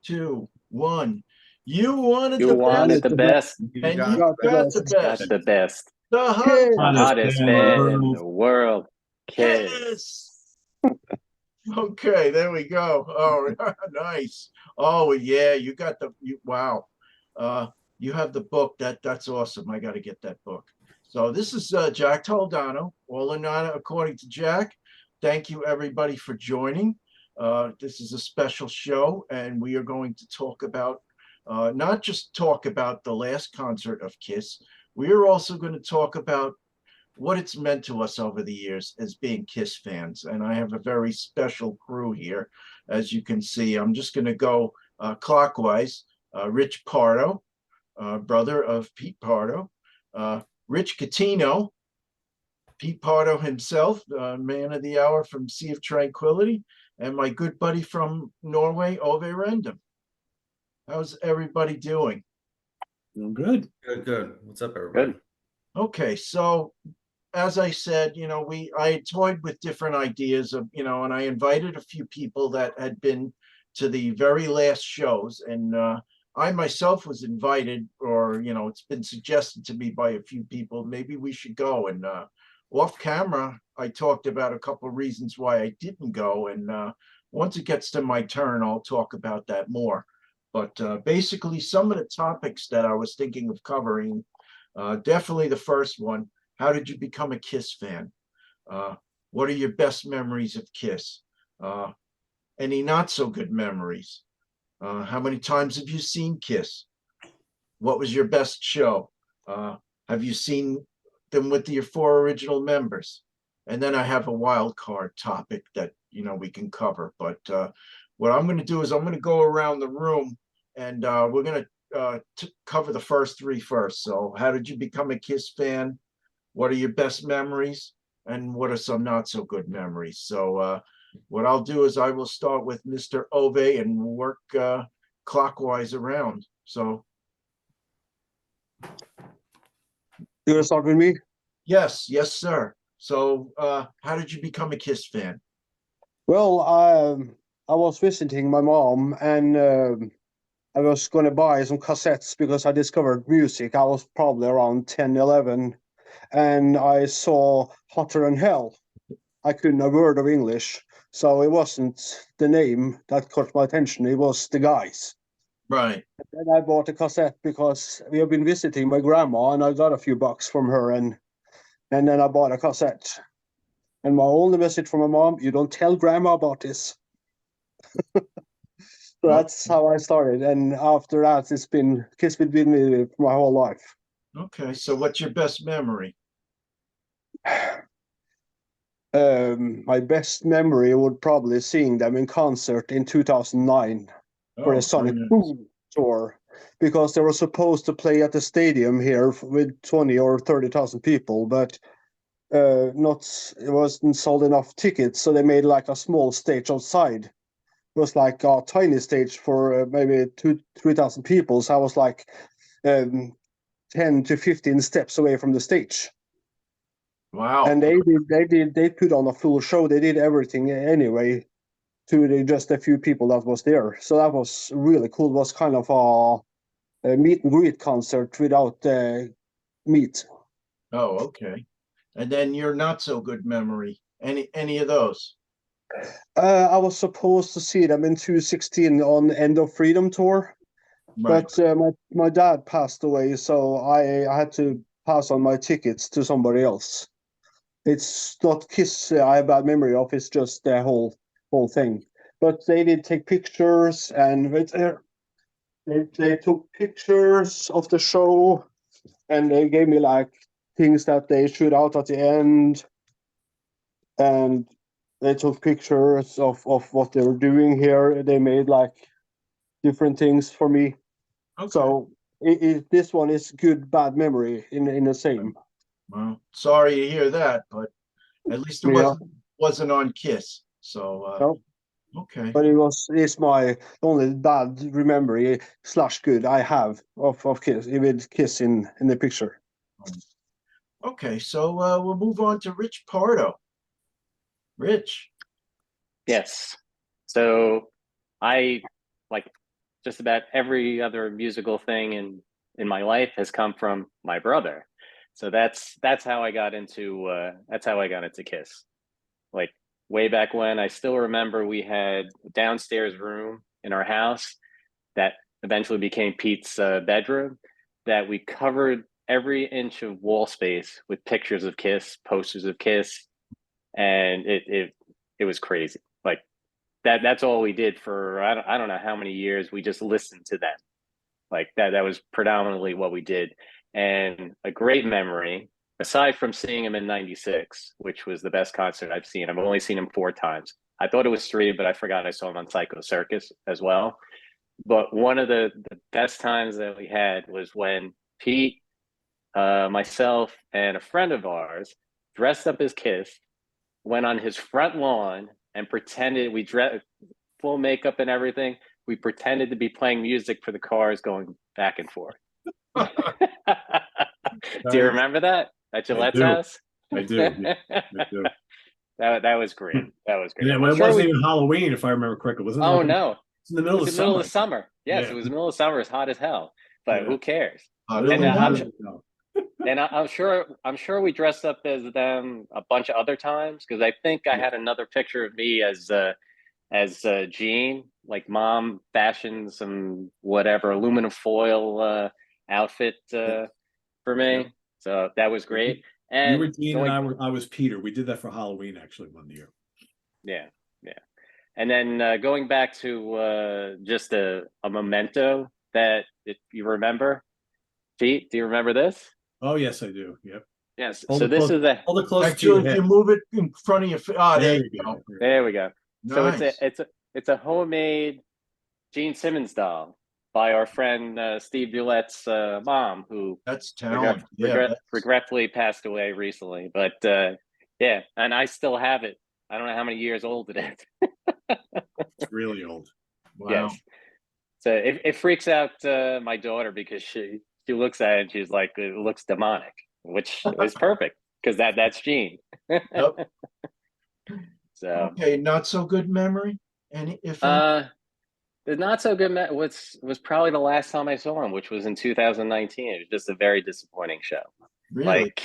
two, one. You wanted You the best, wanted the best, and got you the got the best. got best. the best. The Kiss. hottest Hottest in the band in world. the world. Kiss. Kiss. Okay, there we go. Oh, nice. Oh yeah, you got wow. Uh, you have the book. That's awesome. I got to get that book. So this is Jack Toledano, all in honor according to Jack. Thank you everybody for joining. This is a special show, and we are going to talk about not just talk about the last concert of Kiss. We are also going to talk about what it's meant to us over the years as being Kiss fans. And I have a very special crew here. As you can see, I'm just going to go clockwise. Rich Pardo, brother of Pete Pardo. Rich Catino, Pete Pardo himself, man of the hour from Sea of Tranquility. And my good buddy from Norway, Ove Rendum. How's everybody doing? Doing good. Good. What's up, everybody? Good. Okay, so as I said, I toyed with different ideas of, and I invited a few people that had been to the very last shows. And I myself was invited, or, it's been suggested to me by a few people, maybe we should go. And off camera, I talked about a couple of reasons why I didn't go. And once it gets to my turn, I'll talk about that more. But basically, some of the topics that I was thinking of covering, definitely the first one. How did you become a Kiss fan? What are your best memories of Kiss? Any not so good memories? How many times have you seen Kiss? What was your best show? Have you seen them with your four original members? And then I have a wild card topic that we can cover. But what I'm going to do is I'm going to go around the room, and we're going to cover the first three first. So, how did you become a Kiss fan? What are your best memories, and what are some not so good memories? So what I'll do is I will start with Mr. Ove and work clockwise around. So You gonna start with me? yes, sir. So how did you become a Kiss fan? Well, I was visiting my mom, and I was gonna buy some cassettes because I discovered music. I was probably around 10, 11, and I saw Hotter Than Hell. I couldn't a word of English, so it wasn't the name that caught my attention. It was the guys. Right. And I bought a cassette because we have been visiting my grandma, and I got a few bucks from her, and then I bought a cassette. And my only message from my mom: you don't tell grandma about this. So that's how I started, and after that, it's been Kiss with me for my whole life. Okay, so what's your best memory? My best memory would probably seeing them in concert in 2009 for Oh, the Sonic very nice. Boom tour, because they were supposed to play at the stadium here with 20 or 30,000 people, but not it wasn't sold enough tickets, so they made like a small stage outside. It was like a tiny stage for maybe 3,000 people. So I was like 10 to 15 steps away from the stage. Wow. And they put on a full show. They did everything anyway to just a few people that was there. So that was really cool. It was kind of a meet and greet concert without meat. Oh, okay. And then your not so good memory. Any of those? I was supposed to see them in 2016 on End of Freedom tour, Right. but my dad passed away, so I had to pass on my tickets to somebody else. It's not Kiss I have bad memory of. It's just the whole thing. But they did take pictures, and they took pictures of the show, and they gave me like things that they shoot out at the end, and they took pictures of what they were doing here. They made like different things for me. Okay. So this one is good bad memory in the same. Well, sorry to hear that, but at least it Yeah. wasn't on Kiss. So No, okay. but it's my only bad memory / good I have of Kiss with Kiss in the picture. Okay, so we'll move on to Rich Pardo. Rich. Yes. So I like just about every other musical thing in my life has come from my brother. So that's how I got into Kiss. Like way back when, I still remember we had a downstairs room in our house that eventually became Pete's bedroom, that we covered every inch of wall space with pictures of Kiss, posters of Kiss, and it was crazy. Like that's all we did for I don't know how many years. We just listened to them. Like that was predominantly what we did. And a great memory, aside from seeing him in '96, which was the best concert I've seen. I've only seen him 4 times. I thought it was 3, but I forgot I saw him on Psycho Circus as well. But one of the best times that we had was when Pete, myself, and a friend of ours dressed up as Kiss, went on his front lawn and pretended we dressed full makeup and everything. We pretended to be playing music for the cars going back and forth. Do you remember that at Gillette's house? I do. I do. That was great. That was great. Yeah, well, it wasn't even Halloween, if I remember correctly. Was it? Oh no, it's in the middle of the summer. Summer. Yes, it was the middle of summer. It's hot as hell, but who cares? And I'm sure we dressed up as them a bunch of other times, because I think I had another picture of me as Gene, like mom fashioned some whatever aluminum foil outfit for me. So that was great. And you were Gene and I was Peter. We did that for Halloween actually one year. Yeah. And then going back to just a memento that you remember, Pete, do you remember this? Oh yes, I do. Yep. Yes. So this is hold it close to you. If you move it in front of your face. There you go. There we go. Nice. So it's a homemade Gene Simmons doll by our friend Steve Bulette's mom, who that's talent. Regretfully passed away recently. But yeah, and I still have it. I don't know how many years old it is. It's really old. Wow. Yes. So it freaks out my daughter, because she looks at it and she's like, it looks demonic, which is perfect, because that's Gene. Yep. So okay, not so good memory. The not so good was probably the last time I saw him, which was in 2019. It was just a very disappointing show. Really? Like,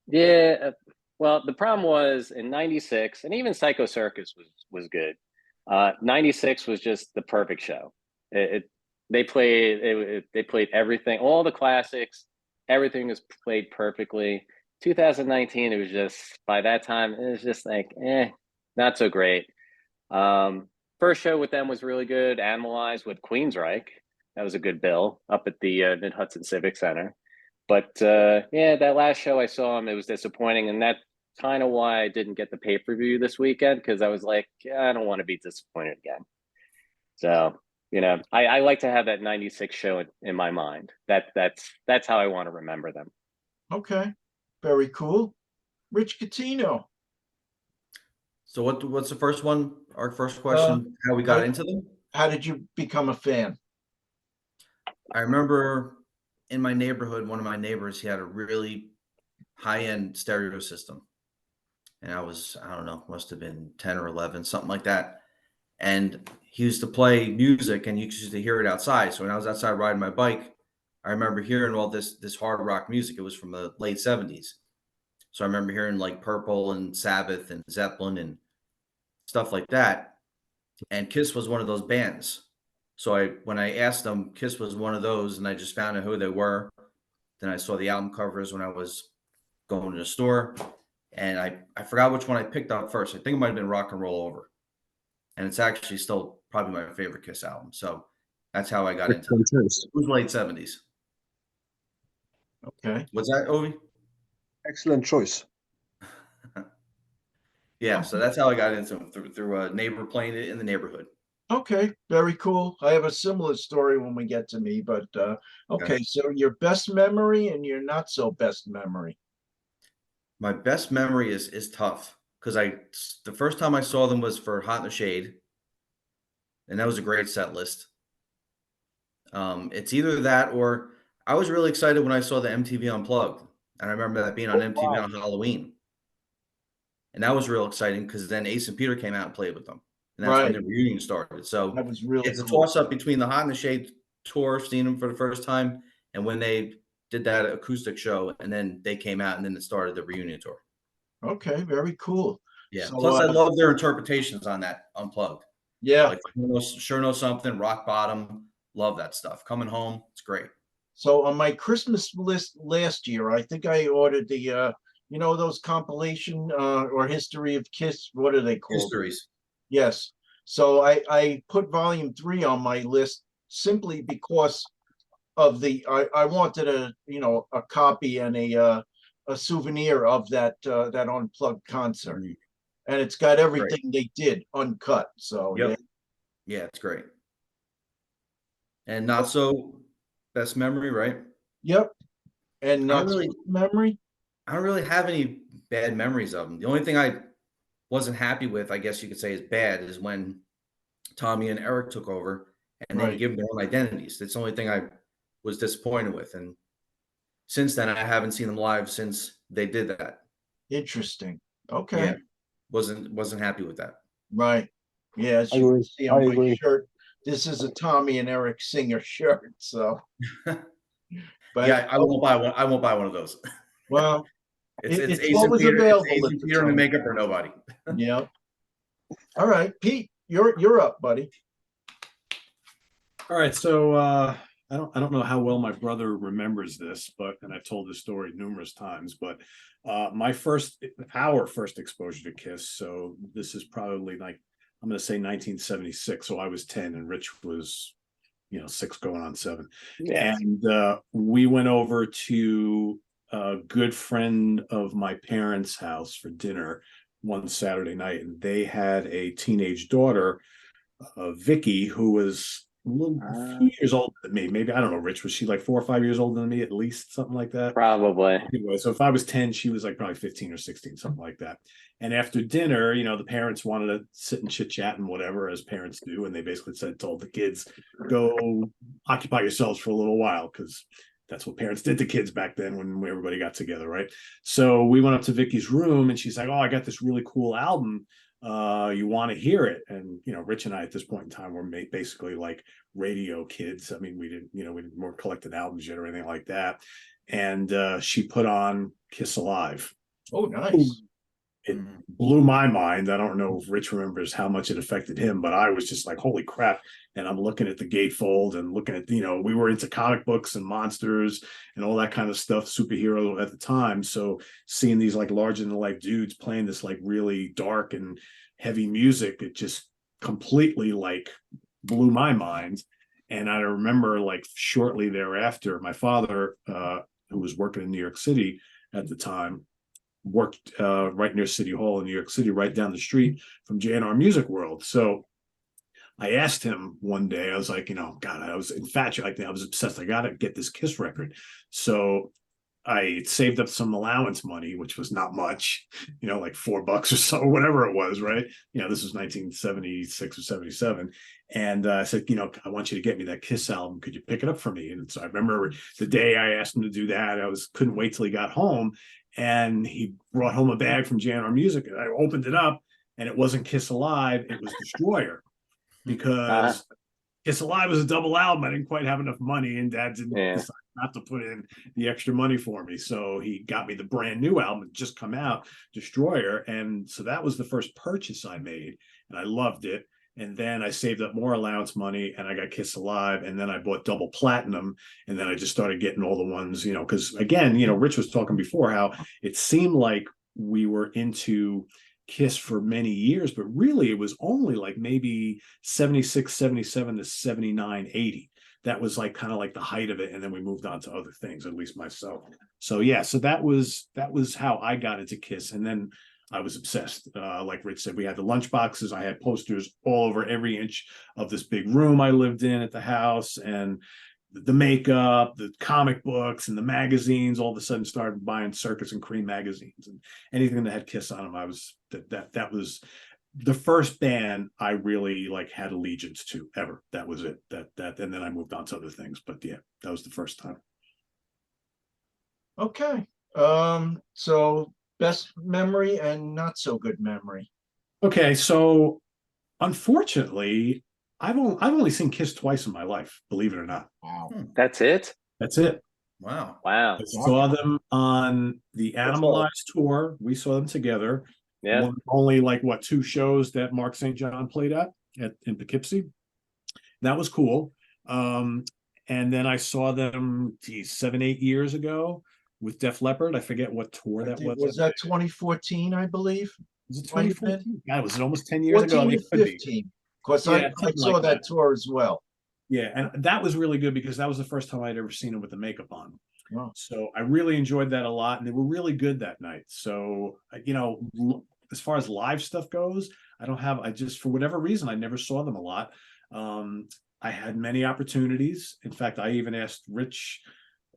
yeah. Well, the problem was in '96, and even Psycho Circus was good. '96 was just the perfect show. They played everything, all the classics. Everything was played perfectly. 2019, it was just, by that time, it was just like, not so great. First show with them was really good. Animalized with Queensryche. That was a good bill up at the Mid-Hudson Civic Center. But that last show I saw him, it was disappointing. And that's kind of why I didn't get the pay-per-view this weekend, because I was like, I don't want to be disappointed again. So, I like to have that '96 show in my mind. That's how I want to remember them. Okay. Very cool. Rich Catino. So what's the first one? Our first question, how we got into them? How did you become a fan? I remember in my neighborhood, one of my neighbors, he had a really high-end stereo system. And I don't know, must have been 10 or 11, something like that. And he used to play music, and you used to hear it outside. So when I was outside riding my bike, I remember hearing all this hard rock music. It was from the late 70s. So I remember hearing like Purple and Sabbath and Zeppelin and stuff like that. And Kiss was one of those bands. So when I asked them, Kiss was one of those, and I just found out who they were. Then I saw the album covers when I was going to the store, and I forgot which one I picked up first. I think it might have been Rock and Roll Over. And it's actually still probably my favorite Kiss album. So that's how I got into it. It was late 70s. Okay. Was that, Ovi? Excellent choice. Yeah, so that's how I got into them, through a neighbor playing it in the neighborhood. Okay, very cool. I have a similar story when we get to me, but okay, so your best memory and your not so best memory. My best memory is tough, because the first time I saw them was for Hot in the Shade, and that was a great set list. It's either that, or I was really excited when I saw the MTV Unplugged, and I remember that being on MTV on Halloween. And that was real exciting, because then Ace and Peter came out and played with them. and that's when Right. the reunion started. So That was really it's a cool. toss up between the Hot in the Shade tour, seeing them for the first time, and when they did that acoustic show, and then they came out, and then it started the reunion tour. Okay, very cool. Yeah. So, Plus, I love their interpretations on that Unplugged. yeah. Like Sure Know Something, Rock Bottom. Love that stuff. Coming Home, it's great. So on my Christmas list last year, I think I ordered the those compilation or history of Kiss. What are they called? Histories. Yes. So I put volume 3 on my list simply because of I wanted a copy and a souvenir of that unplugged concert. Mhm. And it's got everything they did uncut. So Yep. Yeah, it's great. And Not So Best Memory, right? Yep. And I don't not so really, good memory. I don't really have any bad memories of them. The only thing I wasn't happy with, I guess you could say, is bad, is when Tommy and Eric took over and they Right. give them their own identities. That's the only thing I was disappointed with. And since then, I haven't seen them live since they did that. Interesting. Yeah, Okay. wasn't happy with that. Right. Yeah, as I you can agree. see I on my agree. shirt, this is a Tommy and Eric Singer shirt. So, but Yeah, I won't buy one. I won't buy one of those. well, It's it's Ace what and was Peter. It's available Ace at and the Peter and the time. makeup or nobody. Yeah. All right, Pete, you're up, buddy. All right, so I don't know how well my brother remembers this, and I've told this story numerous times, but our first exposure to Kiss. So this is probably like, I'm going to say 1976. So I was 10 and Rich was 6 going on 7. Yeah. And we went over to a good friend of my parents' house for dinner one Saturday night, and they had a teenage daughter, Vicky, who was a few years older than me. Maybe, I don't know, Rich, was she like 4 or 5 years older than me, at least, something like that? Probably. Anyway, so if I was 10, she was like probably 15 or 16, something like that. And after dinner, the parents wanted to sit and chit chat and whatever, as parents do. And they basically told the kids, go occupy yourselves for a little while, because that's what parents did to kids back then when everybody got together, right? So we went up to Vicky's room and she's like, oh, I got this really cool album. You want to hear it? And Rich and I at this point in time were basically like radio kids. I mean, we weren't collecting albums yet or anything like that. And she put on Kiss Alive. Oh, nice. It blew my mind. I don't know if Rich remembers how much it affected him, but I was just like, holy crap. And I'm looking at the gatefold and looking at, we were into comic books and monsters and all that kind of stuff, superhero at the time. So seeing these like larger than life dudes playing this like really dark and heavy music, it just completely like blew my mind. And I remember like shortly thereafter, my father, who was working in New York City at the time, worked right near City Hall in New York City, right down the street from J&R Music World. So I asked him one day, I was like, God, I was infatuated. I was obsessed. I got to get this Kiss record. So I saved up some allowance money, which was not much, like $4 or so, whatever it was, right? This was 1976 or 77. And I said, I want you to get me that Kiss album. Could you pick it up for me? And so I remember the day I asked him to do that, couldn't wait till he got home. And he brought home a bag from J&R Music. And I opened it up and it wasn't Kiss Alive, it was Destroyer. Because Kiss Alive was a double album. I didn't quite have enough money, and Dad didn't decide not to put in the extra money for me. So he got me the brand new album that just come out, Destroyer. And so that was the first purchase I made, and I loved it. And then I saved up more allowance money and I got Kiss Alive. And then I bought double platinum. And then I just started getting all the ones, because again, Rich was talking before how it seemed like we were into Kiss for many years, but really it was only like maybe 76, 77 to 79, 80. That was like kind of like the height of it. And then we moved on to other things, at least myself. So yeah, so that was how I got into Kiss. And then I was obsessed. Like Rich said, we had the lunch boxes. I had posters all over every inch of this big room I lived in at the house, and the makeup, the comic books, and the magazines. All of a sudden started buying Circus and Cream magazines and anything that had Kiss on them. I was that was the first band I really like had allegiance to ever. That was it. That and then I moved on to other things. But yeah, that was the first time. Okay. So best memory and not so good memory. Okay, so Unfortunately, I've only seen Kiss twice in my life, believe it or not. Wow. That's it. That's it. Wow. Wow. I saw them on the That's all. Animalized tour. We saw them together. Yeah. One, only like what, two shows that Mark St. John played at in Poughkeepsie. That was cool. And then I saw them, geez, 7, 8 years ago with Def Leppard. I forget what tour that was. Was that 2014, I believe? Was it might have been? 2014? God, was it almost 10 years ago? 14 It or could be. 15. Of course, Yeah, I something saw like that that. tour as well. Yeah, and that was really good because that was the first time I'd ever seen them with the makeup on. Wow. So I really enjoyed that a lot, and they were really good that night. So, as far as live stuff goes, I just, for whatever reason, I never saw them a lot. I had many opportunities. In fact, I even asked Rich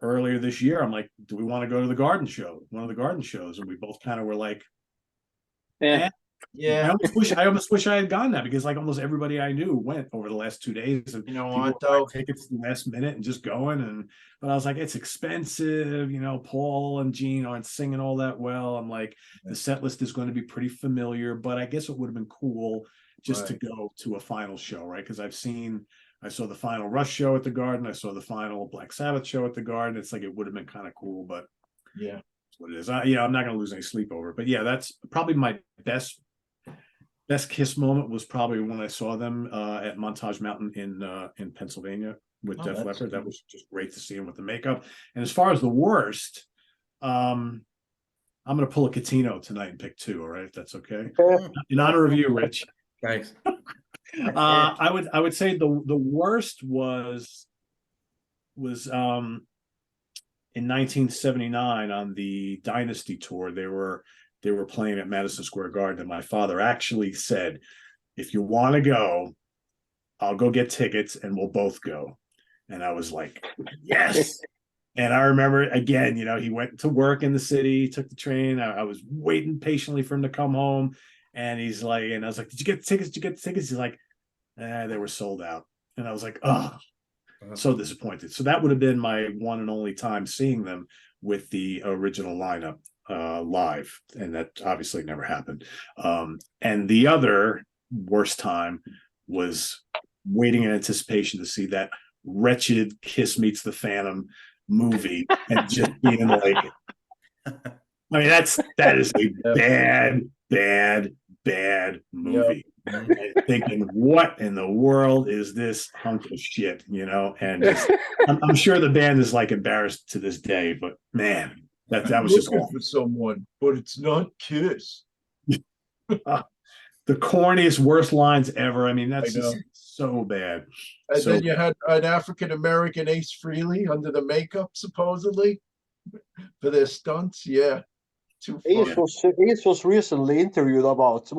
earlier this year, I'm like, do we want to go to the garden show, one of the garden shows? And we both kind of were like, Yeah. Yeah. I almost wish I had gone that, because like almost everybody I knew went over the last 2 days, and You know people what, were though? buying tickets last minute and just going. But I was like, it's expensive. Paul and Gene aren't singing all that well. I'm like, the set list is going to be pretty familiar, but I guess it would have been cool just to go to a final show, right? Because I saw the final Rush show at the Garden. I saw the final Black Sabbath show at the Garden. It's like, it would have been kind of cool, but Yeah. that's what it is. I'm not going to lose any sleep over it. But yeah, that's probably my best Kiss moment was probably when I saw them at Montage Mountain in Pennsylvania with Oh, Def that's Leppard. That cool. was just great to see him with the makeup. And as far as the worst, I'm going to pull a Catino tonight and pick two. All right, if that's okay. In honor of you, Rich. Thanks. I would say the worst was in 1979 on the Dynasty tour. They were playing at Madison Square Garden, and my father actually said, if you want to go, I'll go get tickets and we'll both go. And I was like, yes. And I remember, again, he went to work in the city, took the train. I was waiting patiently for him to come home. And he's like, and I was like, did you get the tickets? Did you get the tickets? He's like, they were sold out. And I was like, oh, so disappointed. So that would have been my one and only time seeing them with the original lineup live, and that obviously never happened. And the other worst time was waiting in anticipation to see that wretched Kiss Meets the Phantom movie, and just being like, I mean, that is a bad movie. And thinking, what in the world is this hunk of shit? And just, I'm sure the band is like embarrassed to this day, but man, that was just looking awful. for someone, but it's not Kiss. The corniest, worst lines ever. I mean, that's just so bad. And then you had an African American Ace Frehley under the makeup, supposedly, for their stunts. Yeah. Ace was recently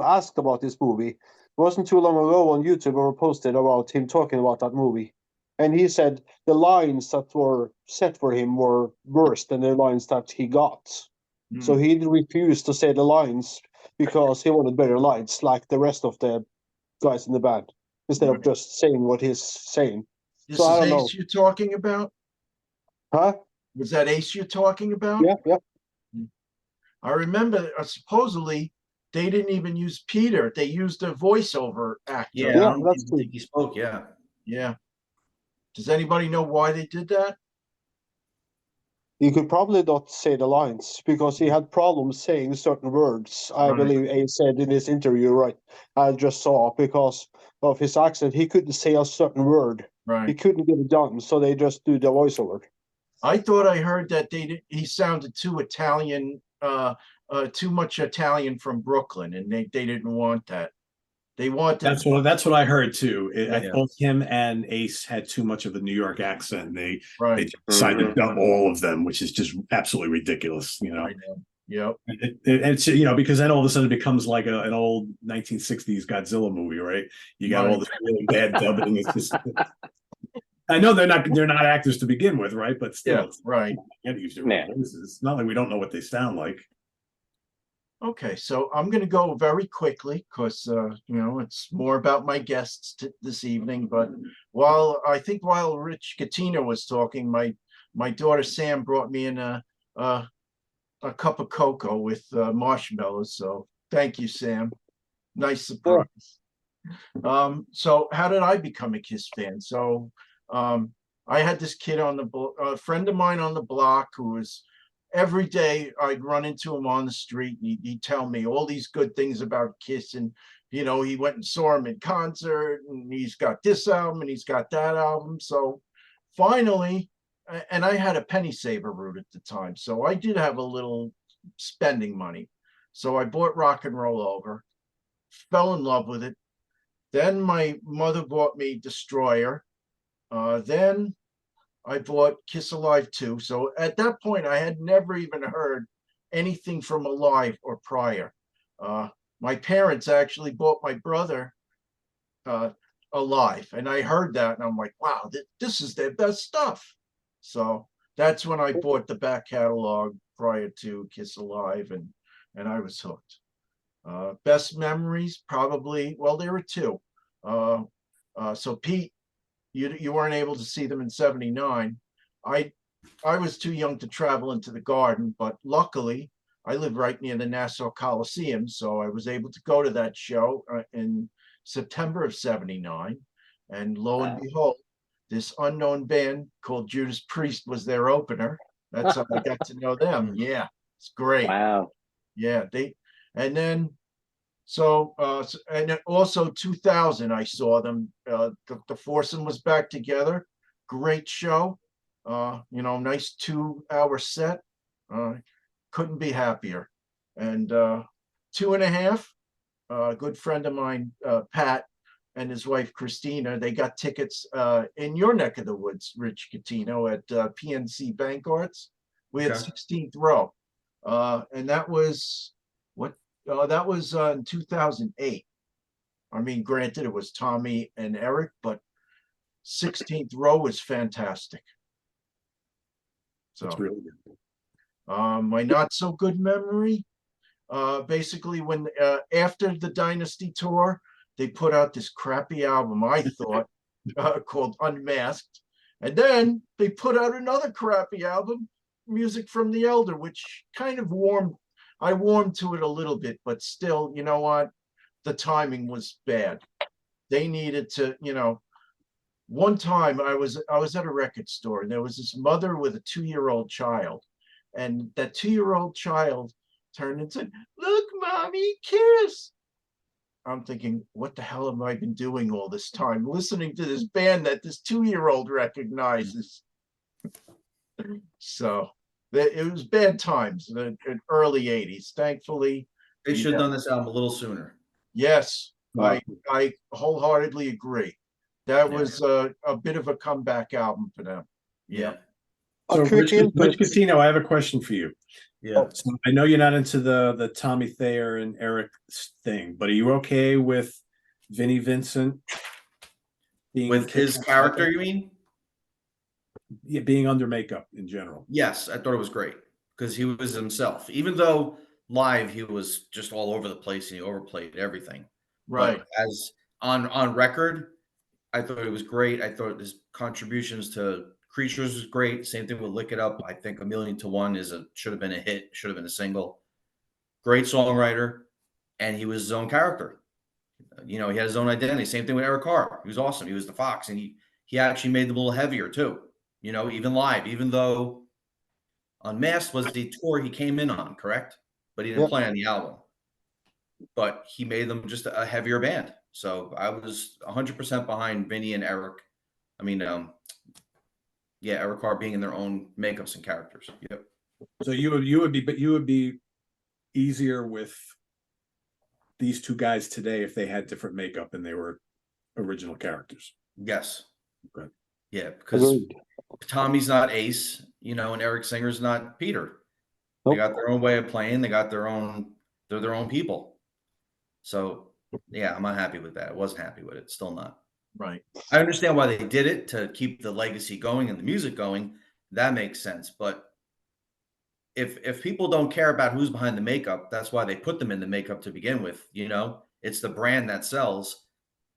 asked about this movie. It wasn't too long ago on YouTube or posted about him talking about that movie. And he said the lines that were set for him were worse than the lines that he got. So he refused to say the lines because he wanted better lines, like the rest of the guys in the band, instead of just saying what he's saying. This so is I don't Ace know. you're talking about? Huh? Was that Ace you're talking about? Yeah. I remember supposedly they didn't even use Peter. They used a voiceover actor. Yeah, I that's true. think he spoke. Yeah. Yeah. Does anybody know why they did that? He could probably not say the lines because he had problems saying certain words. I believe Ace said in this interview, right? I just saw, because of his accent, he couldn't say a certain word. Right. He couldn't get it done, so they just do the voiceover. I thought I heard that he sounded too Italian, too much Italian from Brooklyn, and they didn't want that. They wanted that's what I heard too. Both him and Ace had too much of a New York accent. And they decided to dump all of them, which is just absolutely ridiculous. I know. Yep. It's because then all of a sudden it becomes like an old 1960s Godzilla movie, right? You got all this really bad dubbing. It's just, I know they're not actors to begin with, right? But still, it's right. You use their voices. It's not like we don't know what they sound like. Okay, so I'm going to go very quickly because it's more about my guests this evening. But while Rich Catino was talking, my daughter Sam brought me in a cup of cocoa with marshmallows. So thank you, Sam. Nice surprise. So how did I become a Kiss fan? So I had this kid on a friend of mine on the block who was every day I'd run into him on the street and he'd tell me all these good things about Kiss. And, you know, he went and saw him in concert and he's got this album and he's got that album. So finally, and I had a penny saver route at the time. So I did have a little spending money. So I bought Rock and Roll Over, fell in love with it. Then my mother bought me Destroyer. Then I bought Kiss Alive 2. So at that point, I had never even heard anything from Alive or prior. My parents actually bought my brother Alive, and I heard that, and I'm like, wow, this is their best stuff. So that's when I bought the back catalog prior to Kiss Alive, and I was hooked. Best memories, probably, well, there were two. So Pete, you weren't able to see them in '79. I was too young to travel into the garden, but luckily I live right near the Nassau Coliseum, so I was able to go to that show in September of '79. And lo and behold, this unknown band called Judas Priest was their opener. That's how I got to know them. Yeah, it's great. Wow. Yeah, and then and also 2000 I saw them. The foursome was back together. Great show. You know, nice 2-hour set. Couldn't be happier. And 2.5. A good friend of mine, Pat, and his wife Christina, they got tickets in your neck of the woods, Rich Catino, at PNC Bank Arts. We had 16th row, and that was in 2008. I mean, granted, it was Tommy and Eric, but 16th row was fantastic. So That's really good. my not so good memory, basically when after the Dynasty tour, they put out this crappy album, I thought, called Unmasked. And then they put out another crappy album, Music from the Elder, which kind of I warmed to it a little bit, but still, you know what? The timing was bad. They needed to, you know, one time I was at a record store and there was this mother with a 2-year-old child. And that 2-year-old child turned and said, "Look, Mommy, Kiss." I'm thinking, what the hell have I been doing all this time? Listening to this band that this 2-year-old recognizes. So it was bad times in the early 80s. Thankfully, They should have done this album a little sooner. yes, I wholeheartedly agree. That was a bit of a comeback album for them. Yeah. So quick Rich input. Catino, I have a question for you. Yeah. So I know you're not into the Tommy Thayer and Eric thing, but are you okay with Vinnie Vincent being With his character, you mean? Yeah, being under makeup in general? Yes, I thought it was great because he was himself. Even though live he was just all over the place and he overplayed everything. Right. But as on record, I thought it was great. I thought his contributions to Creatures was great. Same thing with Lick It Up. I think 1,000,000 to 1 should have been a hit, should have been a single. Great songwriter, and he was his own character. You know, he had his own identity. Same thing with Eric Carr. He was awesome. He was the Fox, and he actually made them a little heavier too. You know, even live, even though Unmasked was the tour he came in on, correct? But he didn't play on the album. But he made them just a heavier band. So I was 100% behind Vinny and Eric. I mean, Eric Carr being in their own makeups and characters. Yep. So you would be easier with these two guys today if they had different makeup and they were original characters. Yes. Okay. Yeah, because Tommy's not Ace, you know, and Eric Singer's not Peter. They got their own way of playing. They're their own people. So yeah, I'm not happy with that. I wasn't happy with it. Still not. Right. I understand why they did it, to keep the legacy going and the music going. That makes sense. But if people don't care about who's behind the makeup, that's why they put them in the makeup to begin with. You know, it's the brand that sells.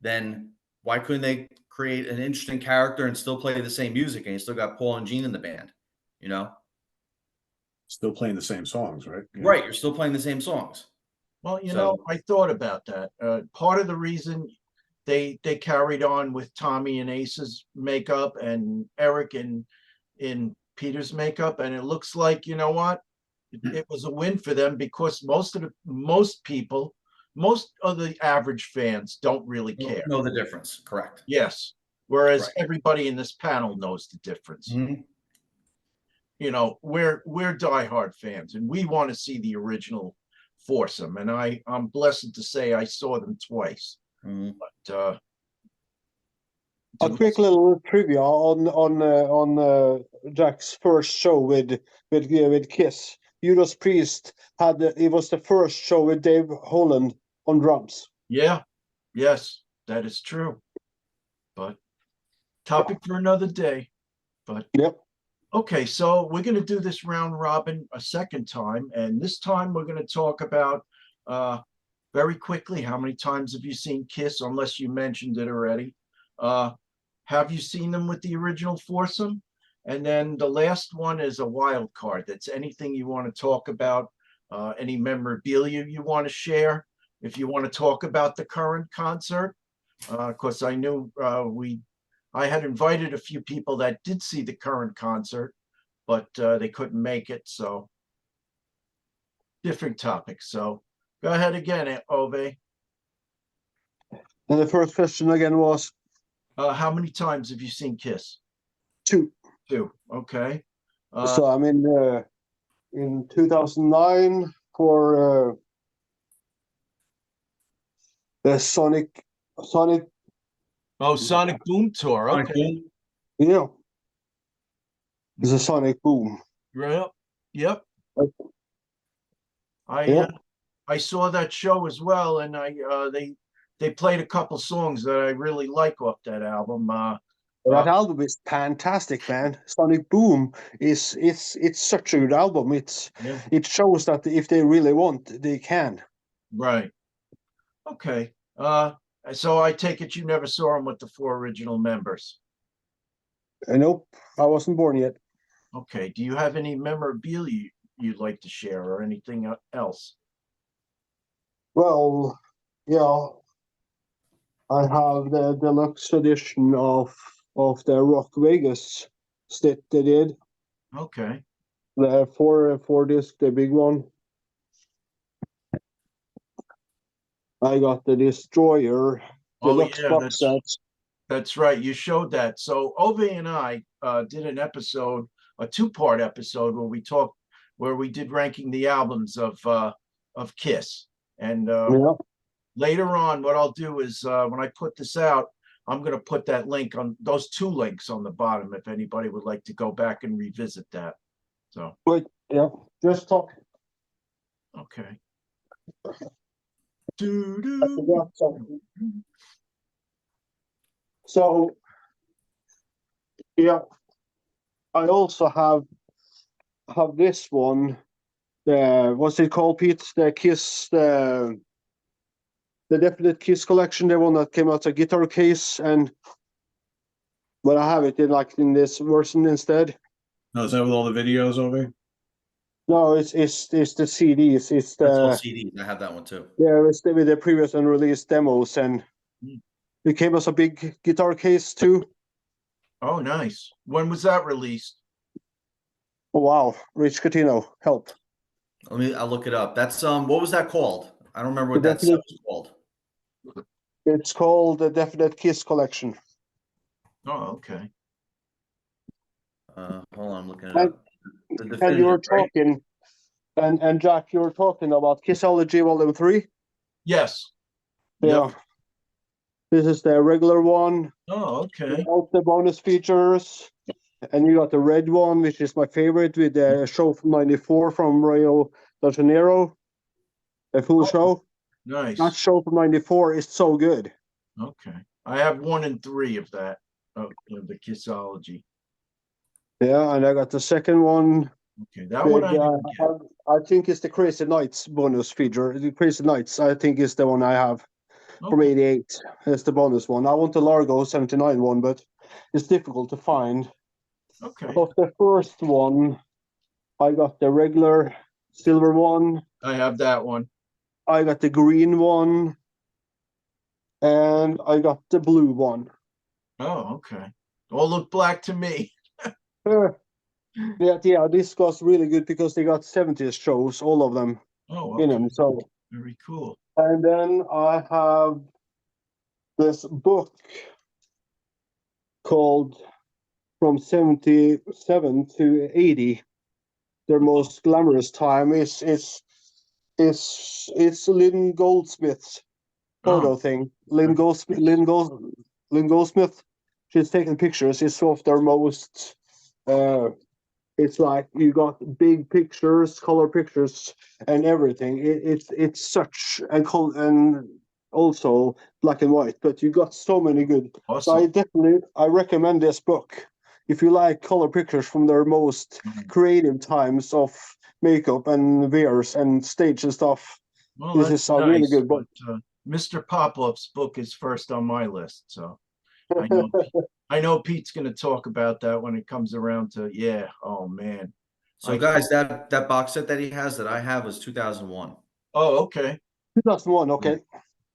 Then why couldn't they create an interesting character and still play the same music, and you still got Paul and Gene in the band? You know, Still playing the same songs, right? Yeah. right? You're still playing the same songs. Well, you know, I thought about that. Part of the reason they carried on with Tommy and Ace's makeup and Eric in Peter's makeup, and it looks like, you know what? It was a win for them because most of the average fans don't really care. Know the difference, correct? Yes. Whereas Right. everybody in this panel knows the difference. Mhm. You know, we're diehard fans and we want to see the original foursome. And I'm blessed to say I saw them twice. Mhm. But A quick little trivia on Jack's first show with Kiss. Judas Priest it was the first show with Dave Holland on drums. yeah, yes, that is true. But topic for another day. But Yep. okay, so we're going to do this round robin a second time, and this time we're going to talk about very quickly, how many times have you seen Kiss, unless you mentioned it already? Have you seen them with the original foursome? And then the last one is a wild card. That's anything you want to talk about, any memorabilia you want to share. If you want to talk about the current concert, because I knew I had invited a few people that did see the current concert, but they couldn't make it. So different topics. So go ahead again, Ove. And the first question again was How many times have you seen Kiss? 2. Two. Okay. So I mean, in 2009 for the Sonic, Sonic Boom Tour. Sonic Okay. Boom. yeah, it's a Sonic Boom. Yep. Yep. Yep. I saw that show as well, and they played a couple songs that I really like off that album. That album is fantastic, man. Sonic Boom it's such a good album. Yeah. It shows that if they really want, they can. Right. Okay. So I take it you never saw them with the 4 original members. Nope, I wasn't born yet. Okay. Do you have any memorabilia you'd like to share or anything else? Well, yeah, I have the deluxe edition of the Rock Vegas that they did. Okay. The four disc, the big one. I got the Destroyer deluxe yeah, box set. that's right. You showed that. So Ove and I did an episode, a 2-part episode where we did ranking the albums of Kiss. And Yeah. later on, what I'll do is when I put this out, I'm going to put that link on those 2 links on the bottom if anybody would like to go back and revisit that. So Wait, yeah, just talk. okay. I forgot something. So, yeah, I also have this one. What's it called, Pete? The Kiss, the Definite Kiss collection, the one that came out as a guitar case, but I have it in this version instead. No, is that with all the videos over? No, it's the CDs. It's That's all the CDs. I have that one too. it's with the previous unreleased demos, and it came as a big guitar case too. Oh, nice. When was that released? Oh wow, Rich Catino, help. I'll look it up. That's what was that called? I don't remember what The that set was called. It's called the Definite Kiss collection. Oh, okay. Hold on, I'm looking it And- up. The And definitive, you were right? talking, and Jack, you were talking about Kissology Volume 3. Yes. Yeah. Yep. This is the regular one. Oh, okay. Without the bonus features. And you got the red one, which is my favorite, with the show from '94 from Rio de Janeiro. The full show. Nice. That show from '94 is so good. Okay. I have 1 and 3 of that, of the Kissology. Yeah, and I got the second one. Okay, that one I With, didn't get. I think it's the Crazy Nights bonus feature. The Crazy Nights, I think, is the one I have from Okay. '88. It's the bonus one. I want the Largo '79 one, but it's difficult to find. Okay. Of the first one, I got the regular silver one. I have that one. I got the green one. and I got the blue one. Oh, okay. All look black to me. Yeah, this was really good because they got 70s shows, all of them Oh, in okay. them. So, Very cool. and then I have this book called From 77 to 80. Their most glamorous time is Lynn Goldsmith's photo Oh, thing. Lynn Goldsmith. She's taking pictures. It's of their most. It's like you got big pictures, color pictures, and everything. It's such and also black and white. But you got so many good. So awesome. I recommend this book if you like color pictures from their most creative times of makeup and wears and stage and stuff. Well, This that's is a really nice. good But book. Mr. Popoff's book is first on my list, so I know I know Pete's going to talk about that when it comes around to, yeah. Oh man. So guys, that box set that he has that I have was 2001. Oh, okay. 2001, okay.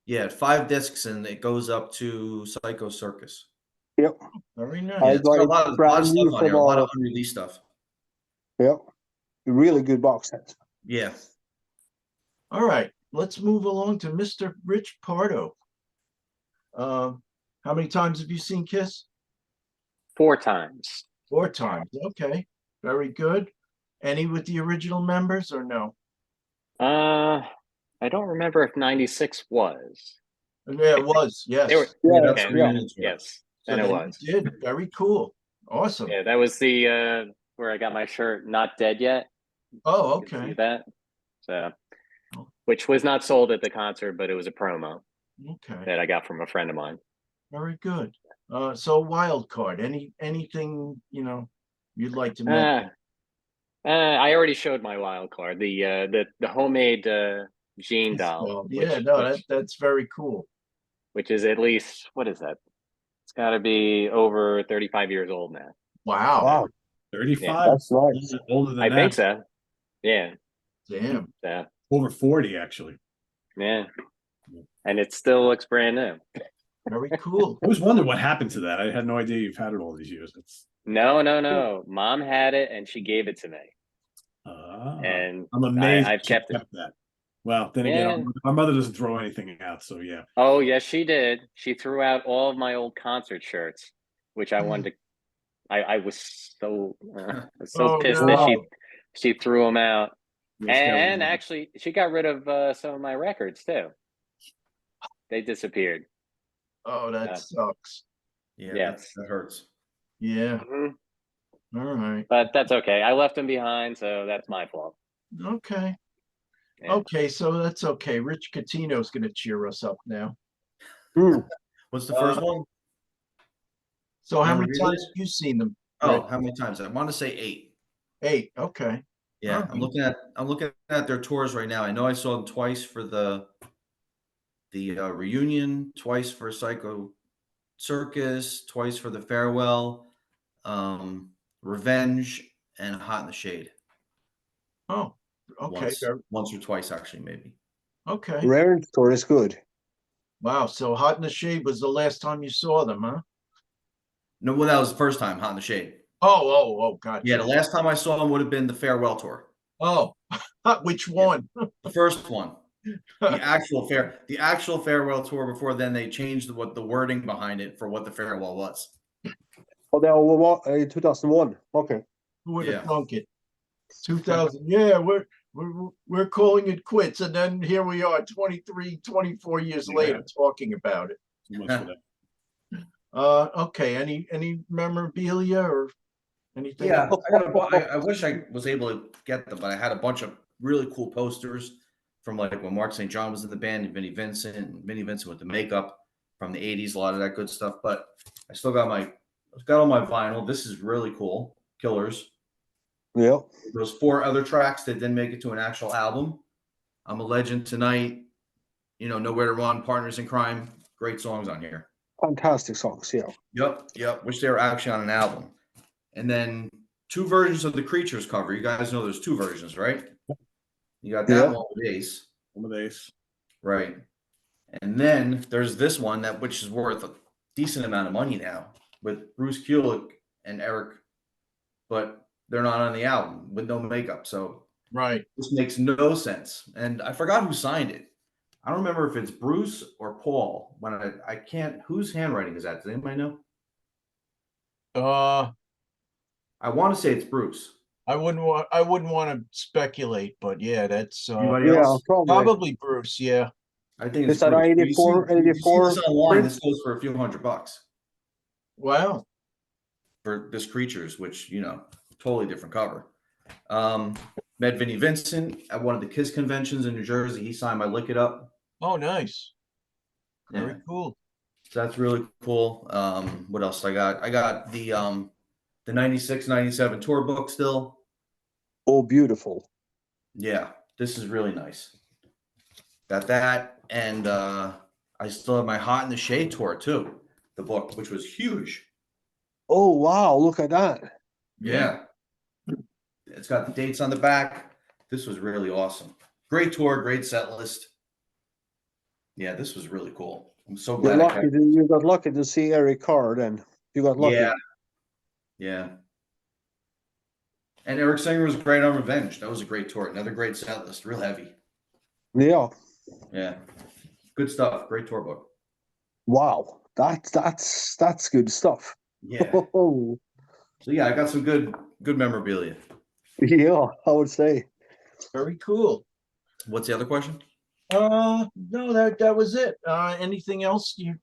Yeah, 5 discs, and it goes up to Psycho Circus. Yep. Very I nice. It's got a lot of brand stuff new on from here, a lot of unreleased stuff. Yep. Really good box set. Yeah. All right, let's move along to Mr. Rich Pardo. How many times have you seen Kiss? 4 times. 4 times. Okay, very good. Any with the original members or no? I don't remember if 96 was. Yeah, it was. Yes. They were Yeah, that's okay. the reunion tour. Yes, So and it then was. you did. Very cool. Awesome. Yeah, that was the where I got my shirt "Not Dead Yet." Oh, You can see okay. that. So, which was not sold at the concert, but it was a promo Okay. that I got from a friend of mine. Very good. So wild card. Anything you'd like to mention? I already showed my wild card. The homemade Gene Kiss doll, doll. which, Yeah, no, that's very cool. which is at least, what is that? It's got to be over 35 years old now. Wow. Wow. 35. That's nice. Older than I that. think so. Yeah. Damn. Yeah. Over 40, actually. Yeah. And it still looks brand new. Very cool. I was wondering what happened to that. I had no idea you've had it all these years. No. Mom had it and she gave it to me. And I'm amazed I've she kept it. that. Well, then Yeah. again, our mother doesn't throw anything out, so yeah. Oh, yes, she did. She threw out all of my old concert shirts, which I wanted to. I was so Oh, pissed no. that she threw them out. Yeah, she got rid of And them. actually, she got rid of some of my records too. They disappeared. Oh, that sucks. Yeah, Yes. that hurts. Yeah. Mhm. All right. But that's okay. I left them behind, so that's my fault. Okay. Yeah. Okay, so that's okay. Rich Catino's going to cheer us up now. What's the first one? So how Wanna many read times it? have you seen them? Oh, Rich? how many times? I want to say 8. 8. Okay. Yeah, All I'm right. looking at their tours right now. I know I saw them twice for the reunion, twice for Psycho Circus, twice for the farewell, Revenge, and Hot in the Shade. Oh, okay. Once or twice, actually, maybe. Okay. Rare Store is good. Wow. So Hot in the Shade was the last time you saw them, huh? No, well, that was the first time, Hot in the Shade. Oh, gotcha. Yeah, the last time I saw them would have been the farewell tour. Oh, which one? The first one. The actual farewell tour. Before then, they changed what the wording behind it for what the farewell was. Oh, they were 2001. Okay. Who would have Yeah. thunk it? 2000. Yeah, we're calling it quits, and then here we are 23, 24 years later talking about it. Too much for that. Okay. Any memorabilia or anything? Yeah, I wish I was able to get them, but I had a bunch of really cool posters from like when Mark St. John was in the band, and Vinnie Vincent with the makeup from the 80s, a lot of that good stuff. But I still got all my vinyl. This is really cool. Killers. Yeah. Those 4 other tracks that didn't make it to an actual album. I'm a Legend Tonight, Nowhere to Run, Partners in Crime. Great songs on here. Fantastic songs, yeah. Yep. Wish they were actually on an album. And then 2 versions of the Creatures cover. You guys know there's 2 versions, right? You got that one with Ace. One of these. Right. And then there's this one that which is worth a decent amount of money now with Bruce Kulick and Eric, but they're not on the album with no makeup. So Right. this makes no sense. And I forgot who signed it. I don't remember if it's Bruce or Paul. When I can't, whose handwriting is that? Does anybody know? I want to say it's Bruce. I wouldn't want to speculate, but yeah, that's Anybody Yeah, else? probably. Bruce. Yeah. I think it's Is that Bruce. You 84 see this 84 online, print? this goes for a few $100 Wow. for this Creatures, which, you know, totally different cover. Met Vinnie Vincent at one of the KISS conventions in New Jersey. He signed my Lick It Up. Oh, nice. Very Yeah. cool. So that's really cool. What else I got? I got the 96, 97 tour book still. Oh, beautiful. Yeah, this is really nice. Got that. And I still have my Hot in the Shade tour too, the book, which was huge. Oh, wow. Look at that. Yeah. It's got the dates on the back. This was really awesome. Great tour, great set list. Yeah, this was really cool. I'm so You're glad I lucky you got lucky to see Eric Carr then. You got lucky. Yeah. Yeah. And Eric Singer was great on Revenge. That was a great tour. Another great set list. Real heavy. Yeah. Yeah. Good stuff. Great tour book. Wow. That's good stuff. Yeah. Oh, So yeah, I got some good memorabilia. yeah, I would say. Very cool. What's the other question? No, that was it. Anything else you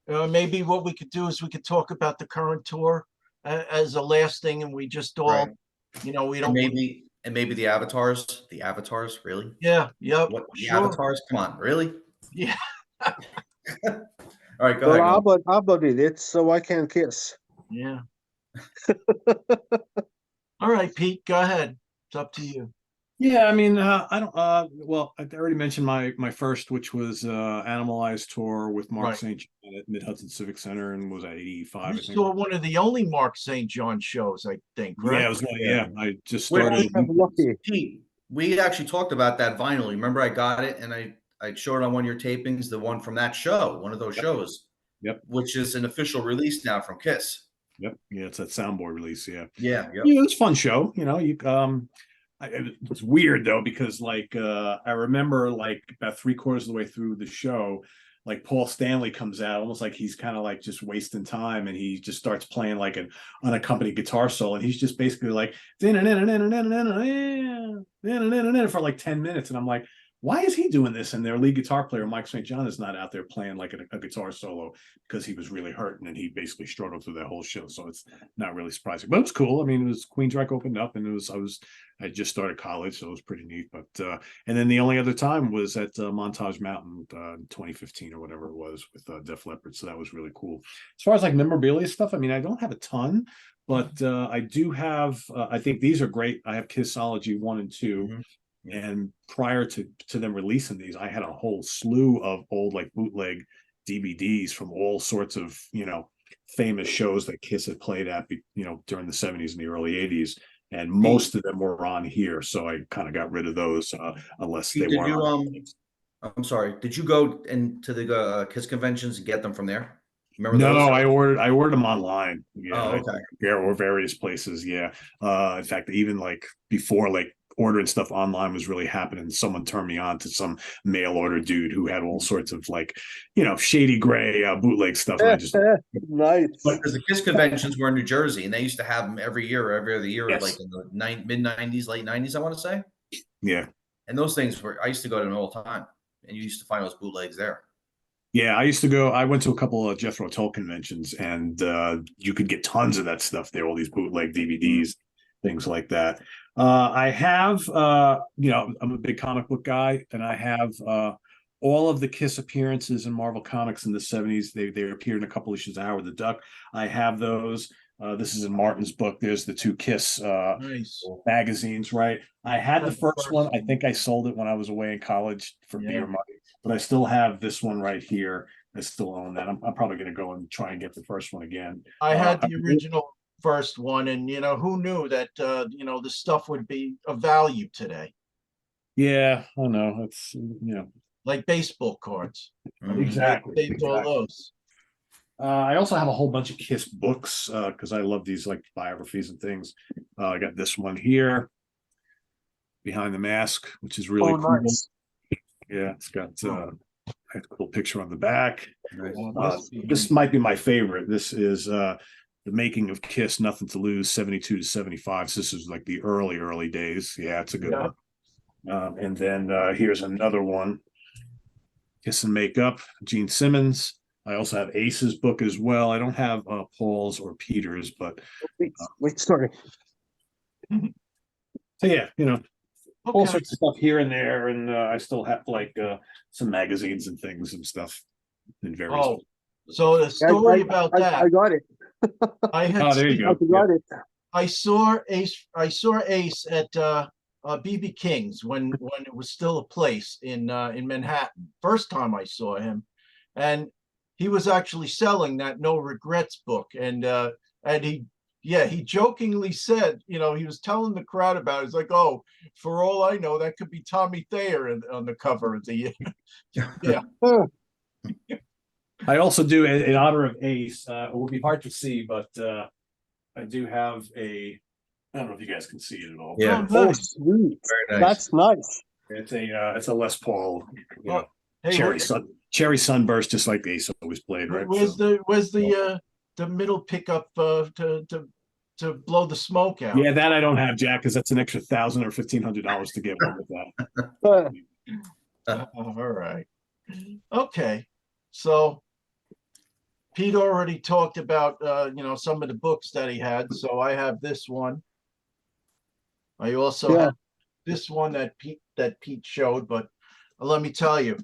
maybe what we could do is we could talk about the current tour as a last thing, and we just all Right. we don't And maybe the avatars. The avatars, really? yeah, yep, What the sure. avatars? Come on, really? Yeah. All right, go Well, ahead. Go. Abba did it, so I can kiss. Yeah. All right, Pete, go ahead. It's up to you. Yeah, I mean, I don't. Well, I already mentioned my first, which was Animalized tour with Mark Right. St. John at Mid Hudson Civic Center, and was at 85. You I think. saw one of the only Mark St. John shows, I think, right? Yeah, it was. Yeah. Yeah, I just Wait, started. Lucky. Pete, we actually talked about that vinyl. Remember, I got it and I showed it on one of your tapings, the one from that show, one of those shows. Yep. Which is an official release now from KISS. Yep. Yeah, it's that soundboard release. Yeah. Yeah. Yep. Yeah, it was a fun show. You know, it was weird though, because like I remember like about 3/4 of the way through the show, like Paul Stanley comes out almost like he's kind of like just wasting time, and he just starts playing like an unaccompanied guitar solo, and he's just basically like for like 10 minutes, and I'm like, why is he doing this? And their lead guitar player, Mike St. John, is not out there playing like a guitar solo because he was really hurting, and he basically struggled through that whole show. So it's not really surprising, but it was cool. I mean, it was Queensryche opened up, and I just started college, so it was pretty neat. But and then the only other time was at Montage Mountain, 2015 or whatever it was, with Def Leppard. So that was really cool. As far as like memorabilia stuff, I mean, I don't have a ton, but I do have. I think these are great. I have Kissology 1 and 2. Mhm. And prior to them releasing these, I had a whole slew of old like bootleg DVDs from all sorts of, you know, famous shows that Kiss had played at, you know, during the 70s and the early 80s. And most of them were on here. So I kind of got rid of those unless they Did weren't you on. I'm sorry. Did you go into the KISS conventions and get them from there? Remember No, those? I ordered them online. Yeah, Oh, okay. or various places. Yeah. In fact, even like before like ordering stuff online was really happening, someone turned me on to some mail order dude who had all sorts of like, you know, shady gray bootleg stuff. And I just Nice. Because the KISS conventions were in New Jersey, and they used to have them every year or every other year, Yes. like in the mid 90s, late 90s, I want to say. Yeah. And those things were, I used to go to them all the time, and you used to find those bootlegs there. Yeah, I went to a couple of Jethro Tull conventions, and you could get tons of that stuff there, all these bootleg DVDs, things like that. I have, you know, I'm a big comic book guy, and I have all of the Kiss appearances in Marvel Comics in the 70s. They appeared in a couple issues of Howard the Duck. I have those. This is in Martin's book. There's the 2 Kiss Nice. magazines, right? I had the That's the first one. first I think I sold it when I was away in college for Yeah. beer money, but I still have this one right here. I still own that. I'm probably going to go and try and get the first one again. I had the original first one, and you know, who knew that you know, the stuff would be of value today. Yeah, I know. It's, you know, like baseball cards. I mean, Exactly, they saved all exactly. those. I also have a whole bunch of Kiss books because I love these like biographies and things. I got this one here, Behind the Mask, which is really Oh, cool. nice. Yeah, it's got a cool picture on the back. Nice. This might be my favorite. This is The Making of Kiss, Nothing to Lose, 72 to 75. So this is like the early days. Yeah, it's a good one. And then here's another one, Kiss and Make Up, Gene Simmons. I also have Ace's book as well. I don't have Paul's or Peter's, but Wait, sorry. so yeah, all Okay. sorts of stuff here and there, and I still have like some magazines and things and stuff in various. Oh, so the story about that, I got it. I had Oh, there you seen- I go. got it. I saw Ace at BB King's when it was still a place in Manhattan. First time I saw him, and he was actually selling that No Regrets book, and he jokingly said, he was telling the crowd about it. He's like, oh, for all I know, that could be Tommy Thayer on the cover of the. Yeah. I also do, in honor of Ace. It will be hard to see, but I do have I don't know if you guys can see it at all. Yeah. Oh, Oh, nice. sweet. Very nice. That's nice. It's a Les Paul, Oh, hey, cherry sunburst, just like Ace always played, right? where's the middle pickup to blow the smoke out? Yeah, that I don't have, Jack, because that's an extra $1,000 or $1,500 to get one with that. All right. Okay. So Pete already talked about some of the books that he had. So I have this one. I also have this one that Pete showed, but let me tell you,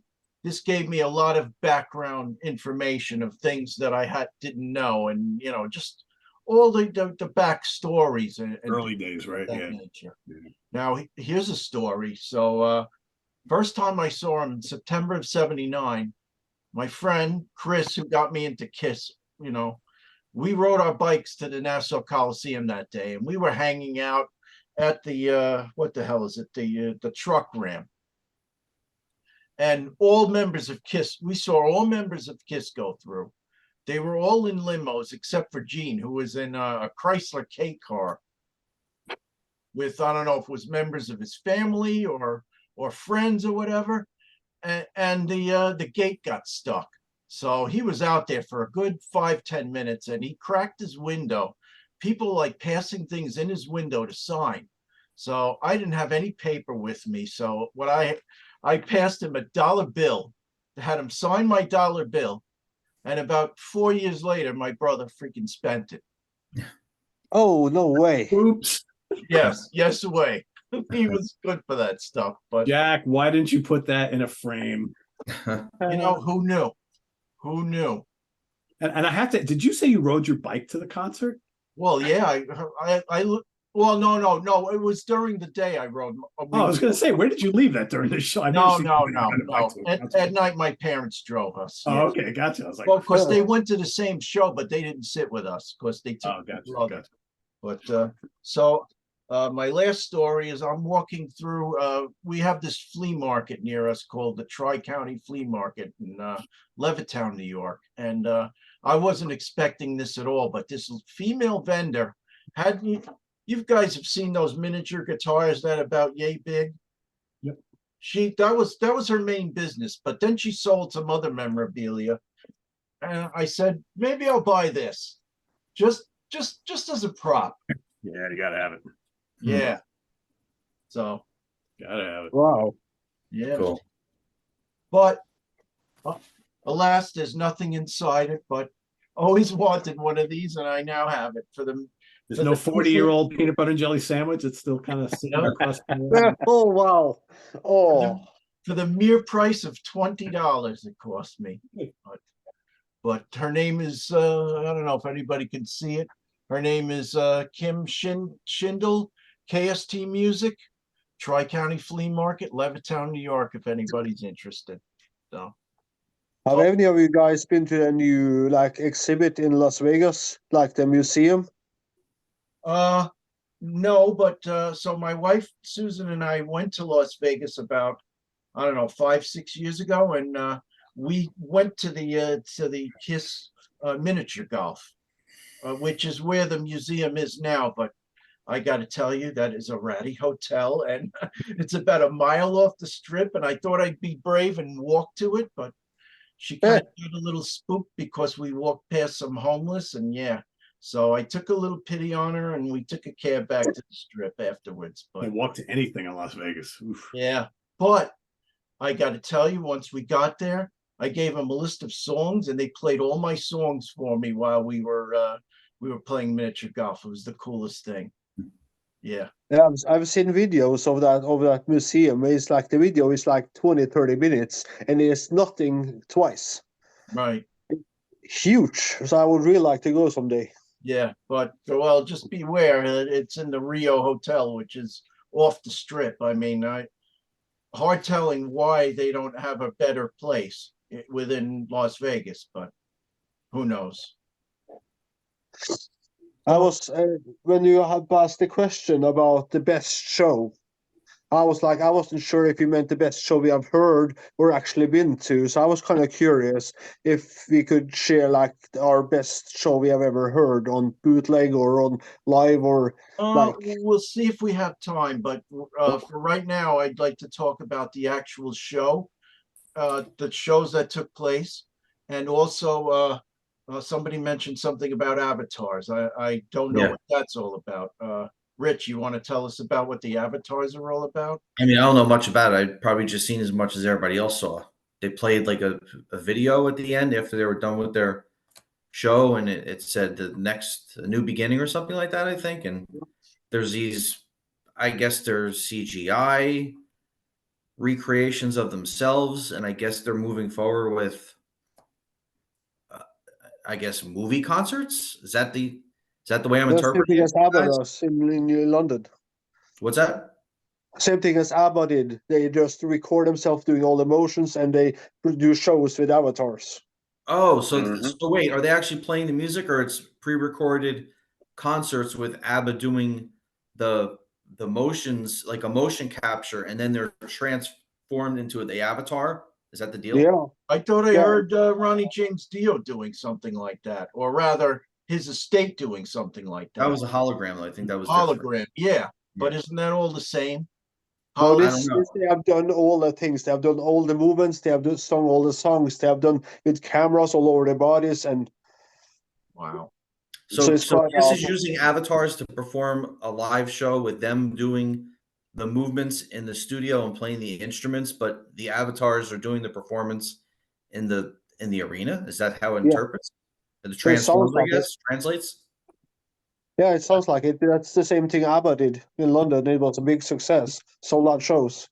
this gave me a lot of background information of things that I didn't know, and just all the backstories and Early days, right? that Yeah. nature. Now here's a story. So first time I saw him in September of '79, my friend Chris, who got me into Kiss, we rode our bikes to the Nassau Coliseum that day, and we were hanging out at the what the hell is it? The truck ramp. And all members of Kiss, we saw all members of Kiss go through. They were all in limos except for Gene, who was in a Chrysler K car with, I don't know if it was members of his family or friends or whatever. And the gate got stuck. So he was out there for a good 5-10 minutes, and he cracked his window. People like passing things in his window to sign. So I didn't have any paper with me. So what I passed him a dollar bill, had him sign my dollar bill. And about 4 years later, my brother freaking spent it. Oh, no way. Oops. Yes, away. He was good for that stuff. But Jack, why didn't you put that in a frame? who knew? Who knew? And I have to, did you say you rode your bike to the concert? Well, yeah, well, no. It was during the day I rode. Oh, I was going to say, where did you leave that during the show? No. At night, my parents drove us. Oh, Yes. okay, gotcha. I was like, Well, of course, they went to the same show, but they didn't sit with us because they took oh, my gotcha, brother. gotcha. But so my last story is I'm walking through. We have this flea market near us called the Tri-County Flea Market in Levittown, New York, and I wasn't expecting this at all. But this female vendor had me. You guys have seen those miniature guitars that are about yay big. Yep. That was her main business, but then she sold some other memorabilia, and I said maybe I'll buy this, just as a prop. Yeah, you gotta have it. Yeah. So Gotta have it. Wow. yeah. Cool. But alas, there's nothing inside it. But always wanted one of these, and I now have it for the. There's no 40-year-old peanut butter and jelly sandwich. It's still kind of sitting across the Oh, wow. Oh, For the mere price of $20 it cost me. But her name is I don't know if anybody can see it. Her name is Kim Schindel, KST Music, Tri-County Flea Market, Levittown, New York, if anybody's interested. So have any of you guys been to a new exhibit in Las Vegas, like the museum? no, but so my wife Susan and I went to Las Vegas about I don't know, 5, 6 years ago, and we went to the Kiss miniature golf, which is where the museum is now. But I got to tell you, that is a ratty hotel, and it's about a mile off the strip. And I thought I'd be brave and walk to it, but she kind of got a little spooked because we walked past some homeless, and yeah. So I took a little pity on her, and we took a cab back to the strip afterwards. I But walk to anything in Las Vegas. Oof. yeah, but I got to tell you, once we got there, I gave them a list of songs, and they played all my songs for me while we were playing miniature golf. It was the coolest thing. Yeah. Yeah, I've seen videos of that museum. It's like the video is like 20, 30 minutes, and there's nothing twice. Right. Huge. So I would really like to go someday. Yeah, but well, just beware. It's in the Rio Hotel, which is off the strip. I mean, hard telling why they don't have a better place within Las Vegas, but who knows? I was when you had asked the question about the best show, I was like, I wasn't sure if you meant the best show we have heard or actually been to. So I was kind of curious if we could share like our best show we have ever heard on bootleg or on live or like. We'll see if we have time, but for right now, I'd like to talk about the actual show, the shows that took place, and also somebody mentioned something about avatars. I don't know Yeah. what that's all about. Rich, you want to tell us about what the avatars are all about? I mean, I don't know much about it. I'd probably just seen as much as everybody else saw. They played like a video at the end after they were done with their show, and it said the next a new beginning or something like that, I think. And there's these, I guess there's CGI recreations of themselves, and I guess they're moving forward with I guess movie concerts. Is that the way I'm The same thing interpreting as it, ABBA guys? does in London. What's that? Same thing as ABBA did. They just record themselves doing all the motions and they produce shows with avatars. Oh, so Mhm. so wait, are they actually playing the music, or it's pre-recorded concerts with ABBA doing the motions, like a motion capture, and then they're transformed into the avatar? Is that the deal? Yeah, I thought I yeah. heard Ronnie James Dio doing something like that, or rather, his estate doing something like That that. was a hologram, though. I think that was different. Hologram, yeah. But Yeah. isn't that all the same? No, I don't know. this they have done all the things. They have done all the movements. They have sung all the songs. They have done with cameras all over their bodies, and Wow. so it's So quite. this is using avatars to perform a live show with them doing the movements in the studio and playing the instruments, but the avatars are doing the performance in the arena. Is that how it Yeah, interprets? The it sounds transforms, I like it. guess, translates. Yeah, it sounds like it. That's the same thing ABBA did in London. It was a big success. Sold out shows.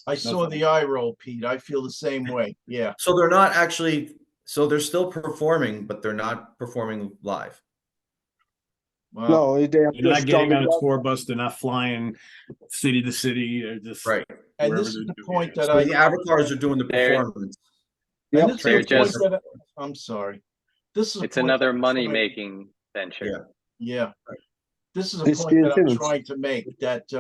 I saw the eye roll, Pete. I feel the same way. Yeah. So they're not actually. So they're still performing, but they're not performing live. Wow. No, they have They're not just getting done on a the. tour bus. They're not flying city to city. They're just Right. And wherever this is they're the doing point it. that So I the avatars are doing the They're- performance. and Yep. this is They're the point just- that I'm sorry. This is a It's point another that I'm trying- money-making venture. Yeah. Yeah. This is a It's point the that I'm influence. trying to make, that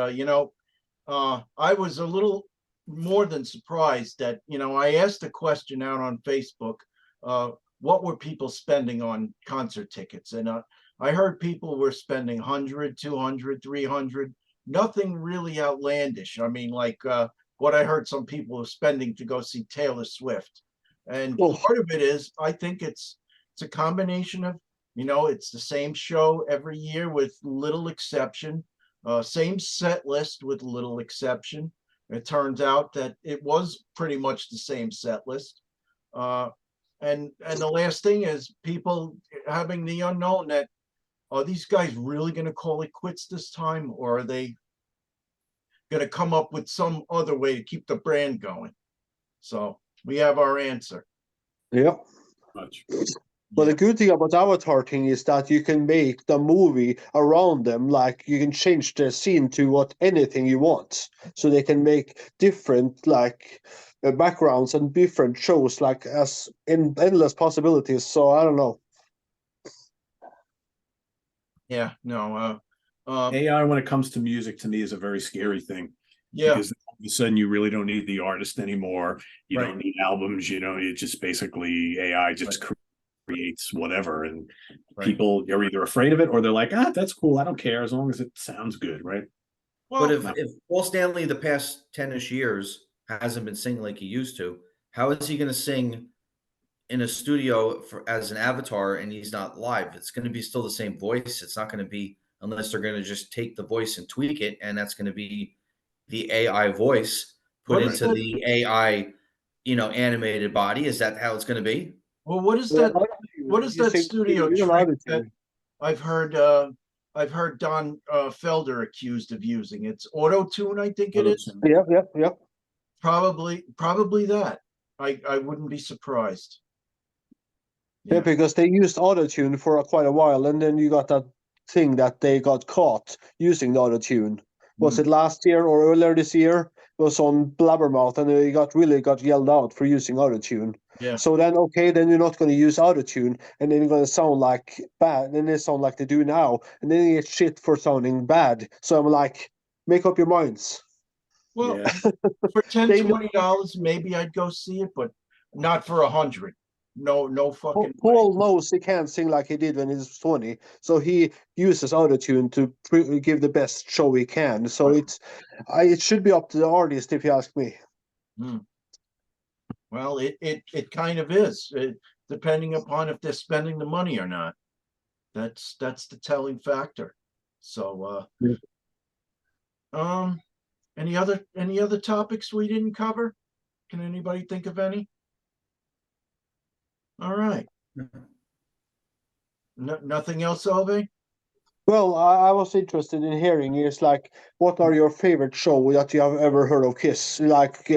I was a little more than surprised that, I asked a question out on Facebook, what were people spending on concert tickets? And I heard people were spending 100, 200, 300, nothing really outlandish. I mean, like what I heard some people were spending to go see Taylor Swift. And Oh. part of it is, I think it's a combination of, it's the same show every year with little exception, same set list with little exception. It turns out that it was pretty much the same set list. And the last thing is people having the unknown that, are these guys really going to call it quits this time, or are they going to come up with some other way to keep the brand going? So we have our answer. Yeah. Much. But Yeah. the good thing about Avatar thing is that you can make the movie around them, like you can change the scene to anything you want. So they can make different backgrounds and different shows, like as in endless possibilities. So I don't know. Yeah, no, AI when it comes to music to me is a very scary thing yeah, because of a sudden you really don't need the artist anymore. You Right. don't need albums. You know, it just basically AI just creates whatever, and Right. people are either afraid of it or they're like, that's cool. I don't care as long as it sounds good, right? Well, But if Paul Stanley the past 10-ish years hasn't been singing like he used to, how is he going to sing in a studio as an avatar and he's not live? It's going to be still the same voice. It's not going to be, unless they're going to just take the voice and tweak it, and that's going to be the AI voice put What is into that? the AI, animated body. Is that how it's going to be? well, what is Yeah, that? What is you that sing studio real trick that auto-tune. I've heard? I've heard Don Felder accused of using. It's auto tune, I think it is. Yeah, yeah, yeah. Probably that. I wouldn't be surprised. Yeah, because they used autotune for quite a while, and then you got that thing that they got caught using the autotune. Was Hmm. it last year or earlier this year? It was on Blabbermouth, and they got yelled out for using autotune. Yeah. So then, okay, then you're not going to use autotune, and then you're going to sound like bad. Then they sound like they do now, and then you get shit for sounding bad. So I'm like, make up your minds. Well, Yeah. for $10, They know- $20, maybe I'd go see it, but not for 100. No fucking way. Paul knows he can't sing like he did when he was 20, so he uses autotune to give the best show he can. So it should be up to the artist, if you ask me. Hmm. Well, it kind of is, depending upon if they're spending the money or not. That's the telling factor. So, any other topics we didn't cover? Can anybody think of any? All right. Nothing else, Ove? Well, I was interested in hearing is like, what are your favorite show that you have ever heard of Kiss? Like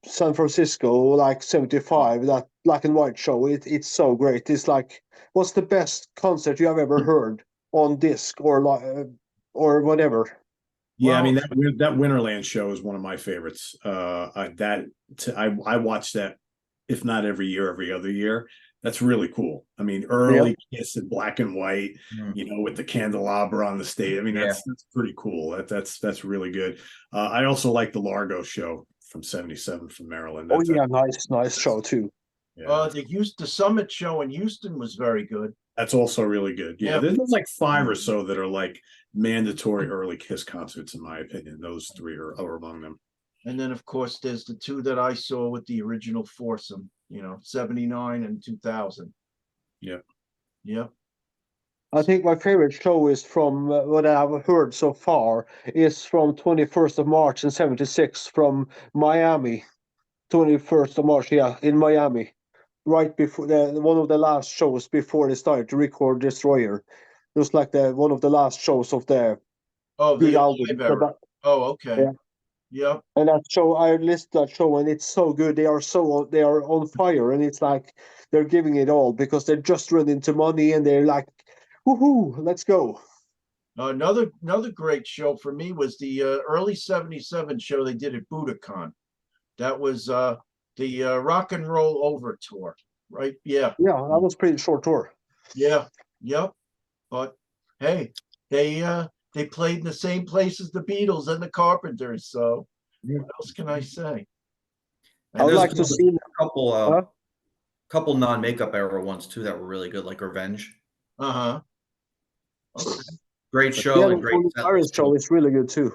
San Francisco, like 75, that black and white show. It's so great. It's like, what's the best concert you have ever heard on disc or like or whatever? Yeah, I mean Well, that Winterland show is one of my favorites. I watch that, if not every year, every other year. That's really cool. I mean, early Kiss in black and white, with the candelabra on the stage. I mean, that's pretty cool. That's really good. I also like the Largo show from '77 from Maryland. Oh yeah, nice show too. Yeah, the Summit show in Houston was very good. that's also really good. Yeah, Yeah. there's like 5 or so that are like mandatory early Kiss concerts, in my opinion. Those 3 are among them. And then, of course, there's the 2 that I saw with the original foursome, 79 and 2000. Yep. Yep. I think my favorite show is from what I've heard so far is from 21st of March in 76 from Miami. 21st of March, yeah, in Miami. Right before one of the last shows before they started to record Destroyer. It was like one of the last shows of the Oh, good the album. live era. Oh, okay. Yeah. Yep. And that show, I listened to that show, and it's so good. They are on fire, and it's like they're giving it all because they're just run into money, and they're like, woohoo, let's go. Another great show for me was the early 77 show they did at Budokan. That was the Rock and Roll Over tour, right? Yeah. Yeah, that was pretty short tour. Yeah. Yep. But hey, they played in the same place as the Beatles and the Carpenters. So what else can I say? I would There's like to see. couple non-makeup era ones too that were really good, like Revenge. Uh-huh. Okay. Great show Yeah, and the great Buenos set Aires list, show too. is really good too.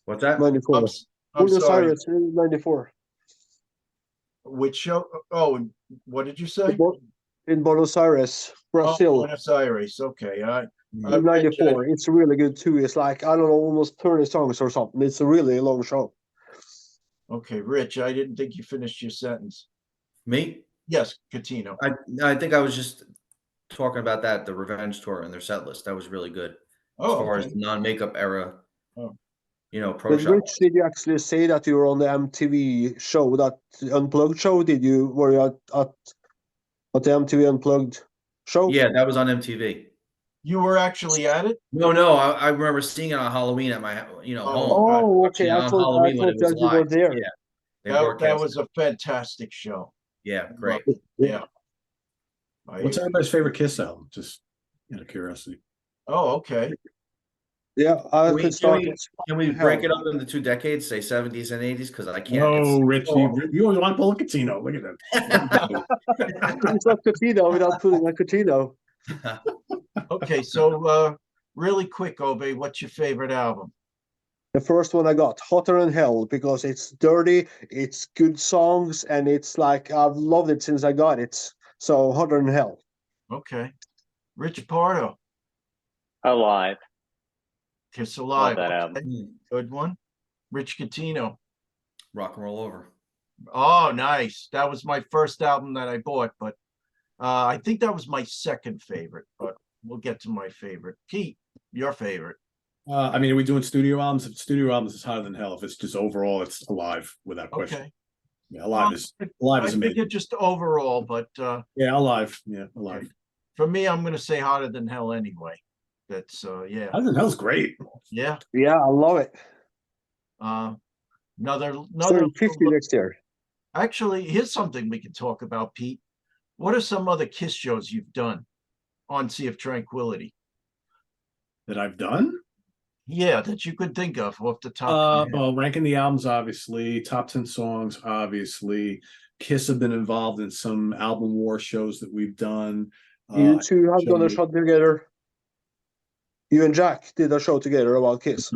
What's that? 94. I'm Buenos sorry. Aires 94. Which show? Oh, what did you say? In Buenos Aires, Oh, Brazil. Buenos Aires. Okay. In 94. It's really good too. It's like, I don't know, almost 30 songs or something. It's a really long show. Okay, Rich, I didn't think you finished your sentence. Me? Yes, Catino. I think I was just talking about the Revenge tour and their set list. That was really good. As Oh, far as okay. the non-makeup era, Oh. pro But shop. Rich, did you actually say that you were on the MTV show, that Unplugged show? Were you at the MTV Unplugged show? Yeah, that was on MTV. You were actually at it? No, I remember seeing it on Halloween at my home. Oh, Watching okay. it I on thought Halloween when it was that you live. were there. Yeah, they That broadcast was it. a fantastic show. Yeah, great. Yeah. What's everybody's favorite Kiss album? Just out of curiosity. Oh, okay. Yeah, I Can we, could can start we, with can we Hot break Hell. it up into 2 decades, say 70s and 80s? Because I can't. No, Rich, Oh. you always want to pull a Catino. Look at that. It's not Catino without putting a Catino. Okay, so really quick, Obe, what's your favorite album? The first one I got, Hotter Than Hell, because it's dirty, it's good songs, and it's like I've loved it since I got it. So Hotter Than Hell. Okay. Rich Pardo, Alive. Kiss Love Alive. that Okay, album. good one. Rich Catino. Rock and roll over. Oh, nice. That was my first album that I bought, but I think that was my second favorite, but we'll get to my favorite. Pete, your favorite. I mean, are we doing studio albums? If it's studio albums, it's Hotter Than Hell. If it's just overall, it's Alive without question. Okay. Yeah, Alive is I amazing. figured just overall, but Yeah, Alive. Yeah, Alive. okay. For me, I'm gonna say Hotter Than Hell anyway. That's yeah. Hotter Than Hell's great. Yeah. Yeah, I love it. Another Turning 50 next year. actually, here's something we can talk about, Pete. What are some other Kiss shows you've done on Sea of Tranquility? That I've done. Yeah, that you could think of off the top of your head. Well, ranking the albums, obviously, top 10 songs, obviously. Kiss have been involved in some album war shows that we've done. You two have done a show- show together. You and Jack did a show together about Kiss.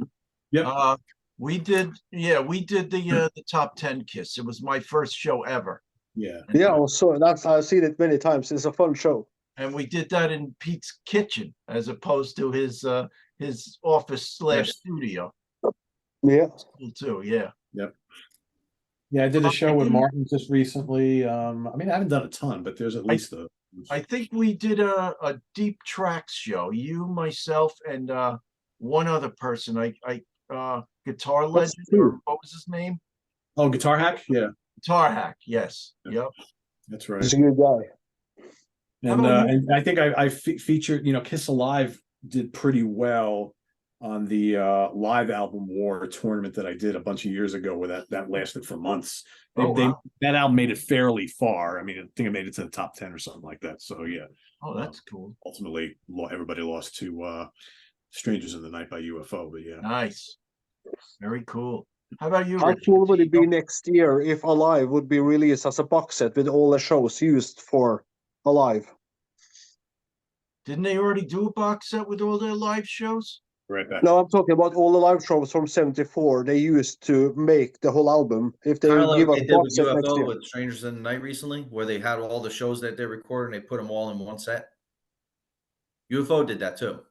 Yep. We did the top 10 Kiss. It was my first show ever. Yeah. Yeah, so that's I've seen it many times. It's a fun show. And we did that in Pete's kitchen as opposed to his office / Yes. studio. Yeah. Cool too, yeah. Yep. Yeah, I did a show with Martin just recently. I mean, I haven't done a ton, but there's at least I think we did a deep tracks show. You, myself, and one other person. Guitar Legend, or what was his name? Oh, Guitar Hack? Yeah, Guitar Hack. Yes. Yeah. Yep. that's right. He's a good guy. And I think I featured, Kiss Alive did pretty well on the live album war tournament that I did a bunch of years ago, where that lasted for months. Wow. That album made it fairly far. I mean, I think it made it to the top 10 or something like that. So yeah. Oh, that's cool. Ultimately, everybody lost to Strangers in the Night by UFO, but yeah. Nice. Very cool. How about you, How Rich? cool would it be next year if Alive would be released as a box set with all the shows used for Alive? Didn't they already do a box set with all their live shows? Right back. No, I'm talking about all the live shows from '74 they used to make the whole album. If they Kind of like give us they a did with box set next UFO year. with Strangers in the Night recently, where they had all the shows that they recorded and they put them all in one set. UFO did that too.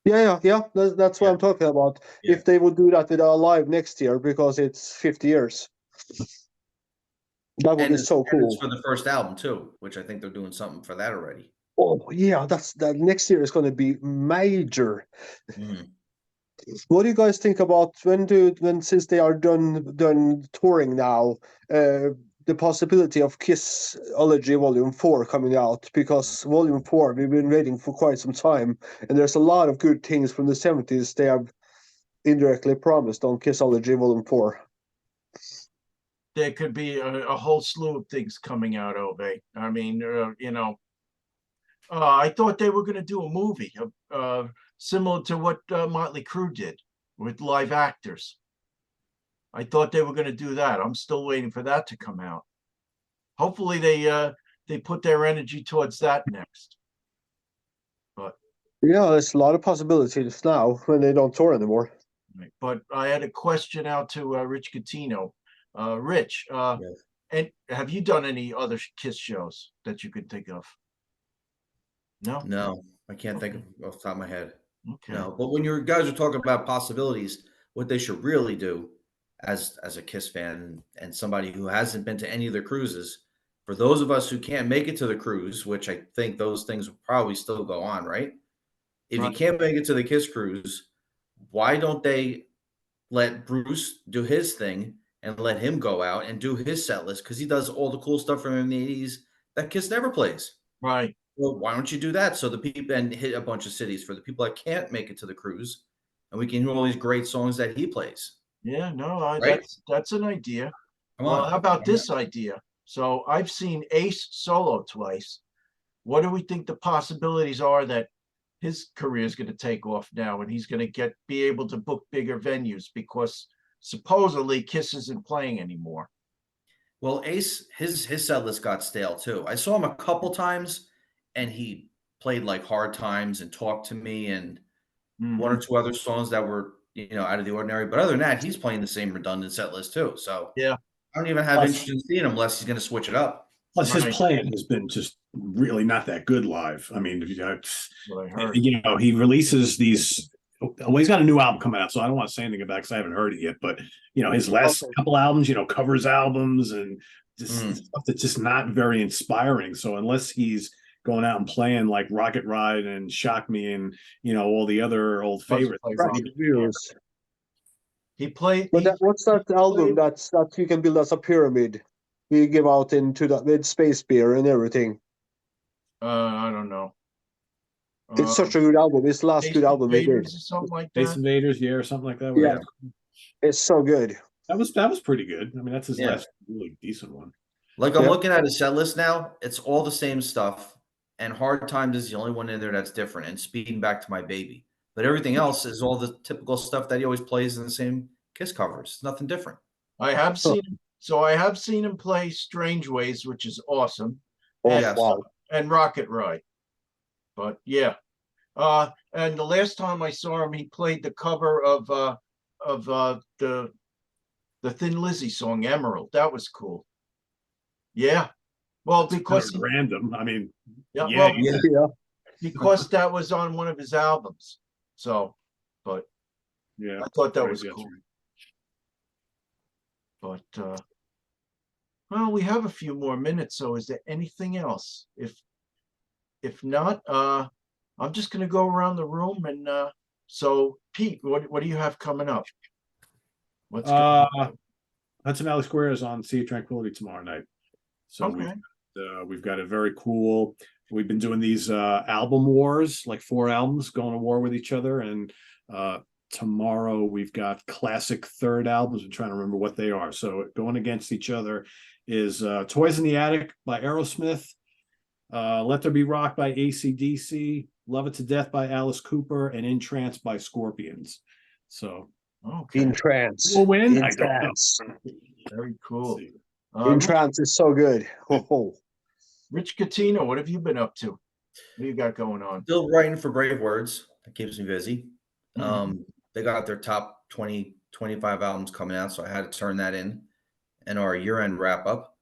Yeah. That's what Yeah. I'm talking about. Yeah. If they would do that with Alive next year because it's 50 years. That would be so And it's cool. for the first album too, which I think they're doing something for that already. Oh yeah, that next year is going to be major. Mhm. What do you guys think about when since they are done touring now, the possibility of Kissology Volume 4 coming out? Because Volume 4 we've been waiting for quite some time, and there's a lot of good things from the 70s they have indirectly promised on Kissology Volume 4. There could be a whole slew of things coming out, Ove. I mean, I thought they were going to do a movie similar to what Motley Crue did with live actors. I thought they were going to do that. I'm still waiting for that to come out. Hopefully they put their energy towards that next. But Yeah, there's a lot of possibilities now when they don't tour anymore. but I had a question out to Rich Catino. Rich, Yes. and have you done any other Kiss shows that you could think of? No. No, I can't think of off the top of my head. Okay. No, but when you guys are talking about possibilities, what they should really do as a Kiss fan and somebody who hasn't been to any of the cruises, for those of us who can't make it to the cruise, which I think those things will probably still go on, right? If you Right. can't make it to the Kiss cruise, why don't they let Bruce do his thing and let him go out and do his set list? Because he does all the cool stuff from the 80s that Kiss never plays. Right. Well, why don't you do that so the people and hit a bunch of cities for the people that can't make it to the cruise, and we can hear all these great songs that he plays. Yeah, no, Right? that's an idea. Come Well, on. how about this idea? So I've seen Ace solo twice. What do we think the possibilities are that his career is going to take off now, and he's going to be able to book bigger venues because supposedly Kiss isn't playing anymore. Well, Ace, his set list got stale too. I saw him a couple times, and he played like Hard Times and Talk to Me and one or Mhm. two other songs that were out of the ordinary. But other than that, he's playing the same redundant set list too. So Yeah. I don't even have Plus- interest in seeing him unless he's going to switch it up. Plus, his Right. playing has been just really not that good live. I mean, What I heard. he releases these. Well, he's got a new album coming out, so I don't want to say anything about it because I haven't heard it yet. But his last Okay. couple albums, covers albums and just Mm. stuff that's just not very inspiring. So unless he's going out and playing like Rocket Ride and Shock Me and all the other old Doesn't favorites, play Right, rock. views. He played. But what's that album that you can build as a pyramid? We give out into that with space beer and everything. I don't know. It's such a good album. It's the last Space good album we did. Invaders or something like Space that. Invaders, or something like that. Yeah. It's so good. That was pretty good. I mean, that's his Yeah. last really decent one. Like I'm Yeah. looking at his set list now, it's all the same stuff. And Hard Times is the only one in there that's different, and Speeding Back to My Baby. But everything else is all the typical stuff that he always plays in the same Kiss covers. It's nothing different. I have seen him. So I have seen him play Strange Ways, which is awesome. Oh, And, Yes. wow. and Rocket Ride. But yeah. And the last time I saw him, he played the cover of the Thin Lizzy song Emerald. That was cool. Yeah. Well, because Kind of random. I mean, yeah, yeah, well, Yeah. Yeah. because that was on one of his albums. So, but yeah. I thought that Right, was that's cool. right. But well, we have a few more minutes. So, is there anything else? If not, I'm just gonna go around the room and so Pete, what do you have coming up? What's going Hudson Valley Square is on Sea of Tranquility tomorrow night. So Okay. we've got a very cool. We've been doing these album wars, like 4 albums going to war with each other, and tomorrow we've got classic third albums. I'm trying to remember what they are. So going against each other is Toys in the Attic by Aerosmith, Let There Be Rock by AC/DC, Love It to Death by Alice Cooper, and In Trance by Scorpions. So Okay, In Trance. we'll win. In I don't know. Trance. very cool. See. In Trance is so good. Oh. Rich Catino, what have you been up to? What you got going on? Still writing for Brave Words. That keeps me busy. Mhm. They got their top 20, 25 albums coming out, so I had to turn that in our year-end wrap-up.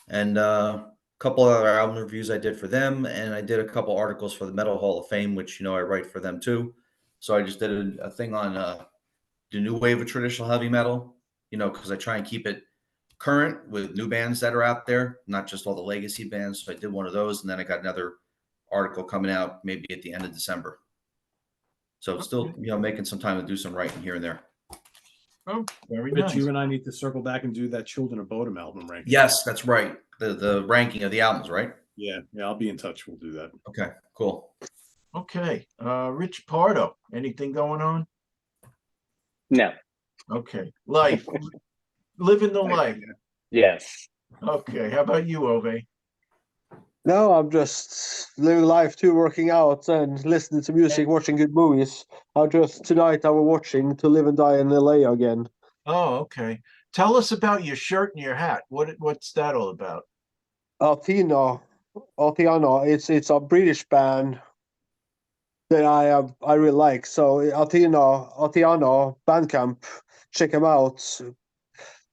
And a couple other album reviews I did for them, and I did a couple articles for the Metal Hall of Fame, which I write for them too. So I just did a thing on the new wave of traditional heavy metal, because I try and keep it current with new bands that are out there, not just all the legacy bands. So I did one of those, and then I got another article coming out maybe at the end of December. So still, making some time to do some writing here and there. Oh, very Rich, nice. you and I need to circle back and do that Children of Bodom album ranking. Yes, that's right. The ranking of the albums, right? Yeah, I'll be in touch. We'll do that. Okay, cool. Okay, Rich Pardo, anything going on? No. Okay, life, living the life. Yes. Okay, how about you, Ove? No, I'm just living life too, working out and listening to music, watching good movies. Tonight I was watching To Live and Die in LA again. Oh, okay. Tell us about your shirt and your hat. What's that all about? Catino, it's a British band that I really like. So Catino Bandcamp, check them out.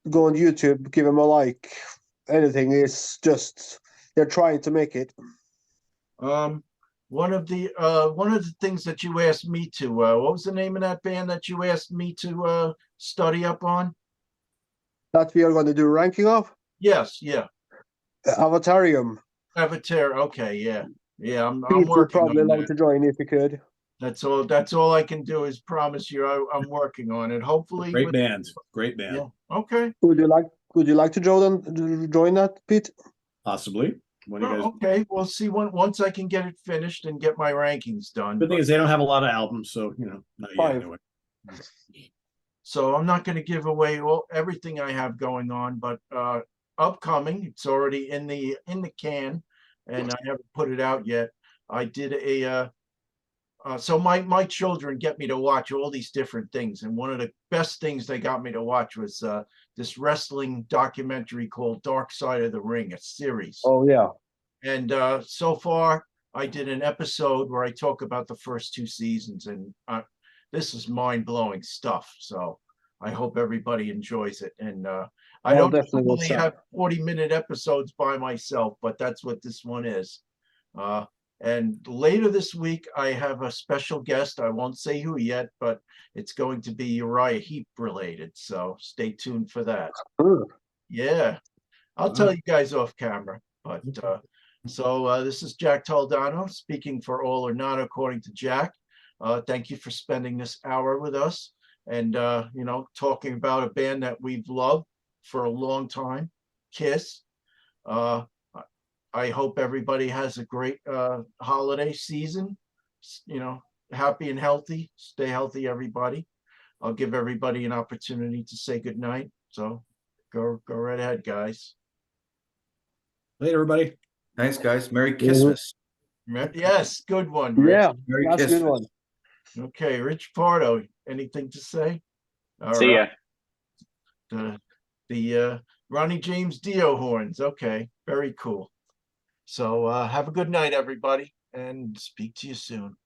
Go on YouTube, give them a like. Anything is just they're trying to make it. One of the things that you asked me to what was the name of that band that you asked me to study up on? That we are going to do ranking of Yes, yeah. Avatarium. Avatar. Okay, yeah. I'm Pete would working probably on love that. to join if he could. That's all I can do is promise you I'm working on it. Hopefully Great band. Great band. Yeah. Okay. Would you like to join that, Pete? Possibly. When you guys. Okay, we'll see once I can get it finished and get my rankings done. The thing is, they don't have a lot of albums, so not yet. Fine. Anyway. So I'm not going to give away everything I have going on, but upcoming, it's already in the can, and I haven't put it out yet. I did So my children get me to watch all these different things, and one of the best things they got me to watch was this wrestling documentary called Dark Side of the Ring, a series. Oh yeah. And so far, I did an episode where I talk about the first 2 seasons, and this is mind-blowing stuff. So I hope everybody enjoys it. And I I'll don't definitely watch normally that. have 40-minute episodes by myself, but that's what this one is. And later this week, I have a special guest. I won't say who yet, but it's going to be Uriah Heep related. So stay tuned for that. Yeah, I'll tell you guys off camera. But this is Jack Toledano speaking for All or Not According to Jack. Thank you for spending this hour with us and, talking about a band that we've loved for a long time, Kiss. I hope everybody has a great holiday season. Happy and healthy. Stay healthy, everybody. I'll give everybody an opportunity to say goodnight. So go right ahead, guys. Later, everybody. Thanks, guys. Merry Christmas. Yes, good one, Rich. Yeah, Merry that's a good Christmas. one. Okay, Rich Pardo, anything to say? All See ya. The Ronnie James Dio horns. Okay, very cool. So have a good night, everybody, and speak to you soon.